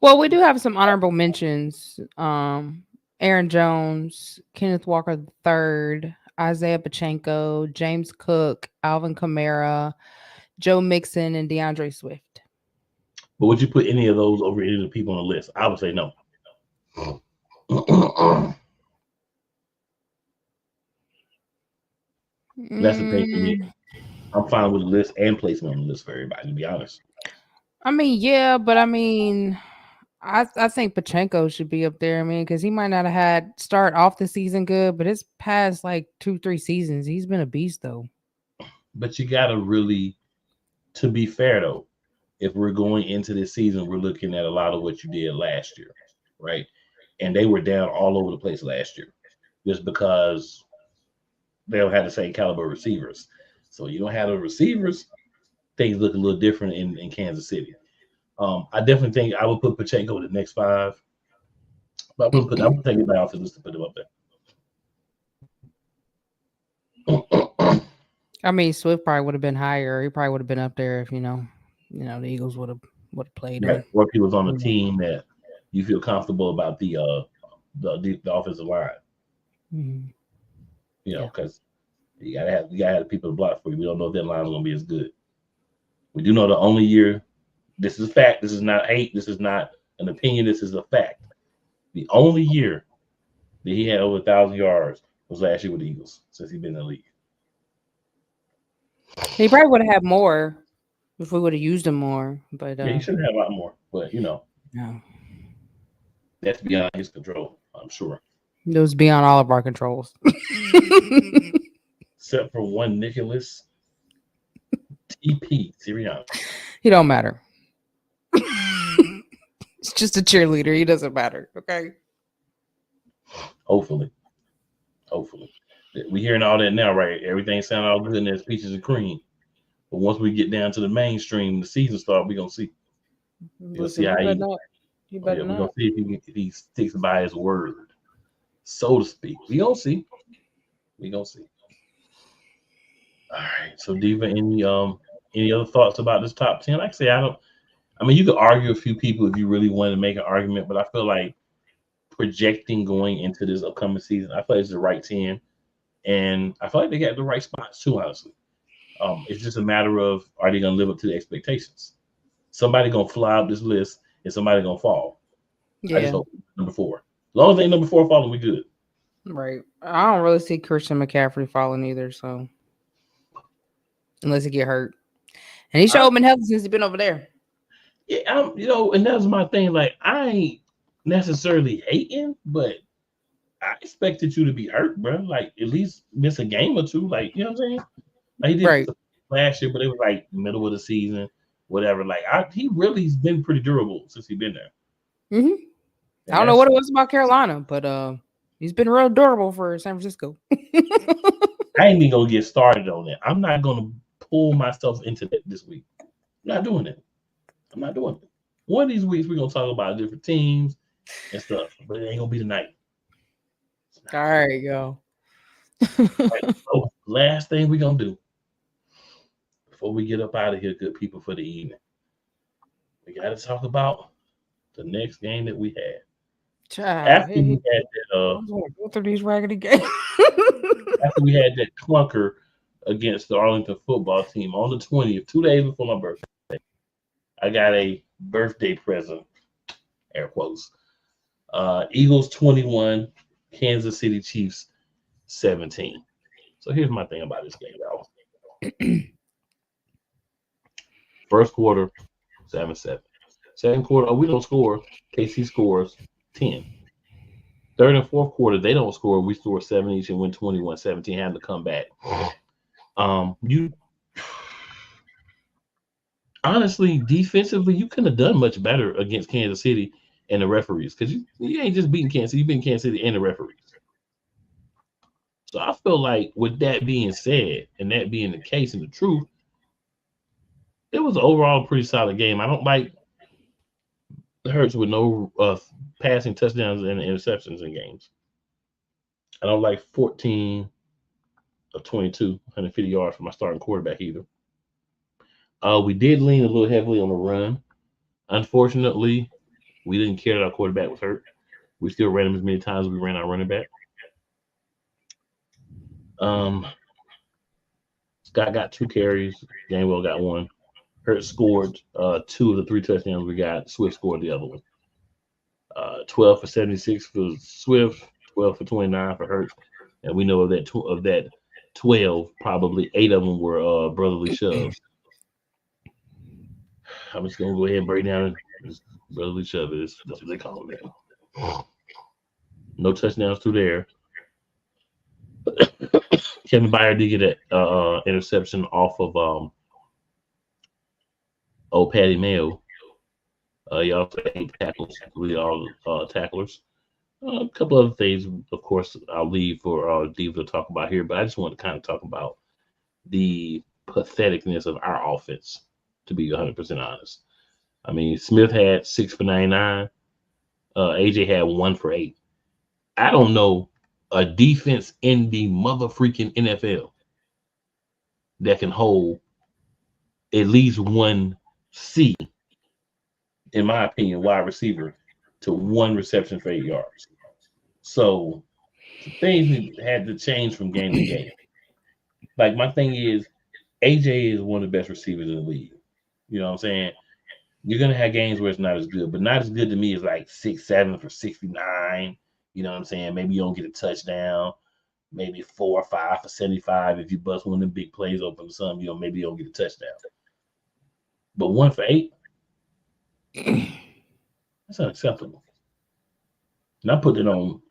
well, we do have some honorable mentions. Aaron Jones, Kenneth Walker III, Isaiah Pacheco, James Cook, Alvin Kamara, Joe Mixon, and DeAndre Swift. But would you put any of those over any of the people on the list? I would say no. That's the thing for me. I'm fine with the list and placement on the list for everybody, to be honest. Yeah, but I think Pacheco should be up there. Because he might not have had start off the season good, but his past like 2-3 seasons, he's been a beast though. But you gotta really, to be fair though, if we're going into this season, we're looking at a lot of what you did last year, right? And they were down all over the place last year, just because they don't have the same caliber receivers. So you don't have the receivers, things look a little different in Kansas City. I definitely think I would put Pacheco in the next 5. But I'm gonna take it off the list to put him up there. Swift probably would have been higher. He probably would have been up there if the Eagles would have played him. Or if he was on a team that you feel comfortable about the offensive line. Mm-hmm. Because you gotta have the people to block for you. We don't know if that line is gonna be as good. We do know the only year. This is a fact. This is not hate. This is not an opinion. This is a fact. The only year that he had over 1,000 yards was last year with the Eagles since he's been in the league. He probably would have had more if we would have used him more. But he should have a lot more. But no. That's beyond his control, I'm sure. It was beyond all of our controls. Except for one Nicholas TP Sirianni. He don't matter. It's just a cheerleader. He doesn't matter. Okay. Hopefully. We're hearing all that now, right? Everything sounds all good and there's peaches and cream. But once we get down to the mainstream, the season start, we're gonna see. We'll see how we're gonna see if he sticks by his word, so to speak. We gonna see. All right. So, Diva, any other thoughts about this top 10? Like I say, you could argue a few people if you really want to make an argument, but I feel like projecting going into this upcoming season, I feel like it's the right 10, and I feel like they got the right spots too, honestly. It's just a matter of, are they going to live up to the expectations? Somebody going to fly up this list and somebody going to fall. Yeah. I just hope number 4. As long as they number 4 falling, we good. Right. I don't really see Christian McCaffrey falling either, so unless he get hurt. And he showed been healthy since he's been over there. Yeah, and that's my thing. Like, I ain't necessarily hating, but I expected you to be hurt, bro. Like, at least miss a game or two. Like, you know what I'm saying? Like, he did last year, but it was like middle of the season, whatever. Like, he really's been pretty durable since he's been there. Mm-hmm. I don't know what it was about Carolina, but he's been real durable for San Francisco. I ain't even gonna get started on that. I'm not gonna pull myself into that this week. I'm not doing it. One of these weeks we're gonna talk about different teams and stuff, but it ain't gonna be tonight. All right, go. Right, so last thing we're gonna do before we get up out of here, good people, for the evening, we gotta talk about the next game that we had. After we had that, go through these raggedy games. After we had that clunker against the Arlington football team on the 20th, 2 days before my birthday, I got a birthday present, air quotes. Eagles 21, Kansas City Chiefs 17. So here's my thing about this game, y'all. First quarter, 7-7. Second quarter, we don't score. KC scores 10. Third and fourth quarter, they don't score. We score 7 each and win 21-17. Had to come back. You honestly, defensively, you couldn't have done much better against Kansas City and the referees because you ain't just beating Kansas City, you've been Kansas City and the referees. So I feel like with that being said and that being the case and the truth, it was overall a pretty solid game. I don't like Hurts with no passing touchdowns and interceptions in games. I don't like 14 of 22, 150 yards from my starting quarterback either. We did lean a little heavily on the run. Unfortunately, we didn't care that our quarterback was hurt. We still ran him as many times as we ran our running back. Scott got 2 carries. Gainwell got 1. Hurts scored 2 of the 3 touchdowns we got. Swift scored the other one. 12 for 76 for Swift, 12 for 29 for Hurts. And we know of that 12, probably 8 of them were brotherly shoves. I'm just going to go ahead and break down brotherly shove. That's what they call it now. No touchdowns through there. Kevin Byard did get an interception off of old Patty Mayo. He also had 8 tackles, really all tacklers. A couple other things, of course, I'll leave for Diva to talk about here, but I just want to kind of talk about the patheticness of our offense, to be 100% honest. I mean, Smith had 6 for 99. AJ had 1 for 8. I don't know a defense in the mother freaking NFL that can hold at least 1 C, in my opinion, wide receiver to 1 reception for 8 yards. So things had to change from game to game. Like, my thing is, AJ is one of the best receivers in the league. You know what I'm saying? You're going to have games where it's not as good, but not as good to me is like 6-7 for 69. You know what I'm saying? Maybe you don't get a touchdown. Maybe 4 or 5 for 75. If you bust one of them big plays open to something, maybe you don't get a touchdown. But 1 for 8? That's unacceptable. And I put it on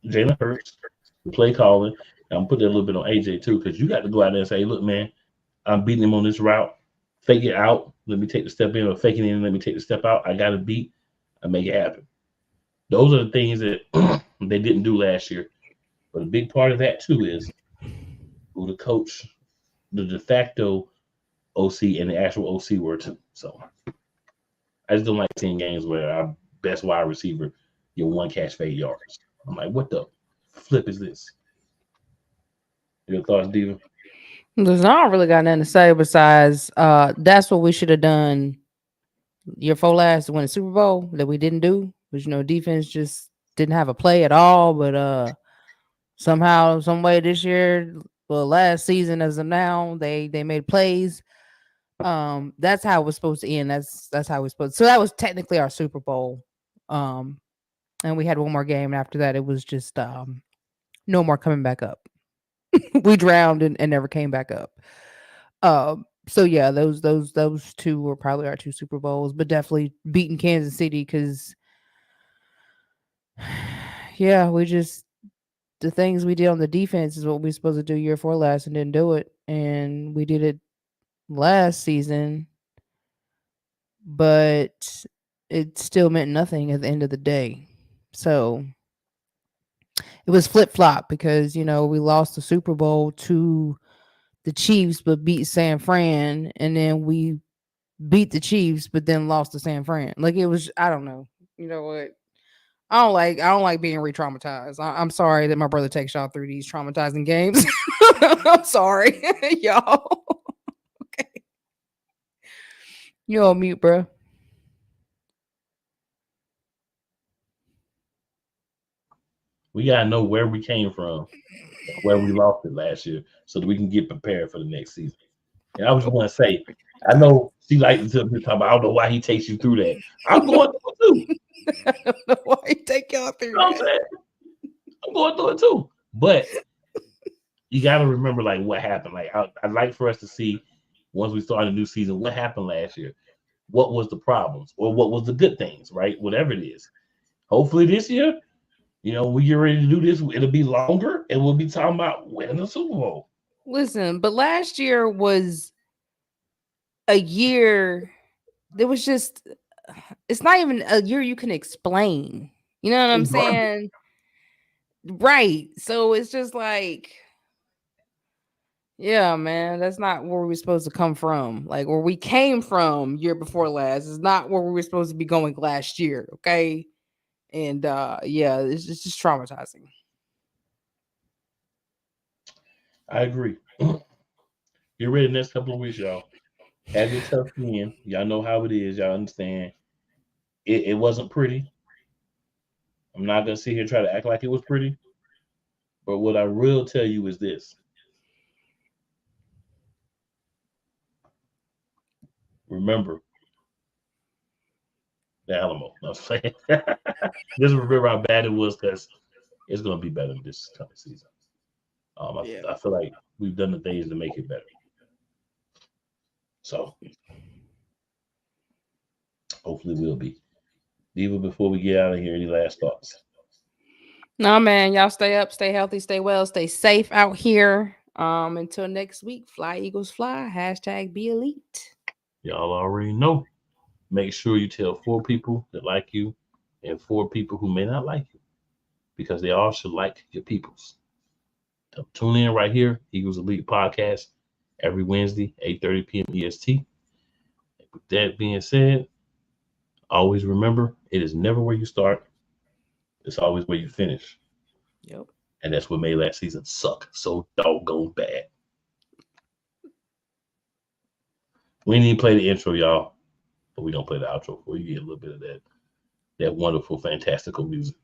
Jalen Hurts, the play calling. I'm putting a little bit on AJ too, because you got to go out there and say, look, man, I'm beating him on this route. Fake it out. Let me take the step in, or fake it in. Let me take the step out. I got to beat. I make it happen. Those are the things that they didn't do last year. But a big part of that too is who the coach, the de facto OC and the actual OC were too. So I just don't like seeing games where our best wide receiver get 1 catch for 8 yards. I'm like, what the flip is this? Your thoughts, Diva? There's not really got nothing to say besides that's what we should have done year 4 last to win the Super Bowl that we didn't do. Because, defense just didn't have a play at all. But somehow, some way this year, last season as of now, they made plays. That's how it was supposed to end. That's how it was supposed to. So that was technically our Super Bowl. And we had 1 more game. And after that, it was just no more coming back up. We drowned and never came back up. So yeah, those 2 were probably our 2 Super Bowls, but definitely beating Kansas City because yeah, the things we did on the defense is what we were supposed to do year 4 last and didn't do it. And we did it last season, but it still meant nothing at the end of the day. So it was flip-flop because, we lost the Super Bowl to the Chiefs, but beat San Fran. And then we beat the Chiefs, but then lost to San Fran. Like, it was, I don't know. You know what? I don't like being re-traumatized. I'm sorry that my brother takes y'all through these traumatizing games. I'm sorry, y'all. Okay. You're on mute, bro. We got to know where we came from, where we lost it last year, so that we can get prepared for the next season. And I just want to say, I know she likes to talk about, I don't know why he takes you through that. I'm going through it too. I don't know why he take y'all through that. I'm going through it too. But you got to remember, like, what happened. Like, I'd like for us to see, once we start a new season, what happened last year. what was the problems or what was the good things, right? Whatever it is. Hopefully this year, we get ready to do this. It'll be longer, and we'll be talking about winning the Super Bowl. Listen, but last year was a year. There was just, it's not even a year you can explain. You know what I'm saying? Right. So it's just like, yeah, man, that's not where we were supposed to come from. Like where we came from year before last is not where we were supposed to be going last year. Okay. And yeah, it's just traumatizing. I agree. Get ready the next couple of weeks, y'all. Have your tough skin. Y'all know how it is. Y'all understand. It wasn't pretty. I'm not gonna sit here and try to act like it was pretty. But what I will tell you is this. Remember the Alamo. No, I'm saying. Just remember how bad it was, because it's gonna be better this coming season. I feel like we've done the things to make it better. So hopefully we'll be. Even before we get out of here, any last thoughts? No, man, y'all stay up, stay healthy, stay well, stay safe out here. Until next week, fly Eagles fly, #be elite. Y'all already know. Make sure you tell 4 people that like you and 4 people who may not like you, because they all should like your peoples. So tune in right here, Eagles Elite Podcast, every Wednesday, 8:30 p.m. EST. With that being said, always remember, it is never where you start. It's always where you finish. Yep. And that's what made last season suck so doggone bad. We didn't even play the intro, y'all. But we don't play the outro for you. You get a little bit of that wonderful, fantastical music.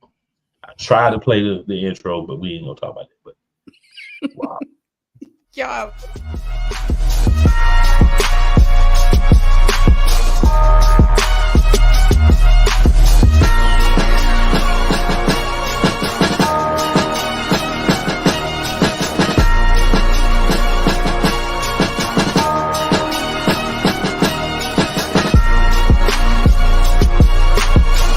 I tried to play the intro, but we ain't gonna talk about it. But wow. Yeah.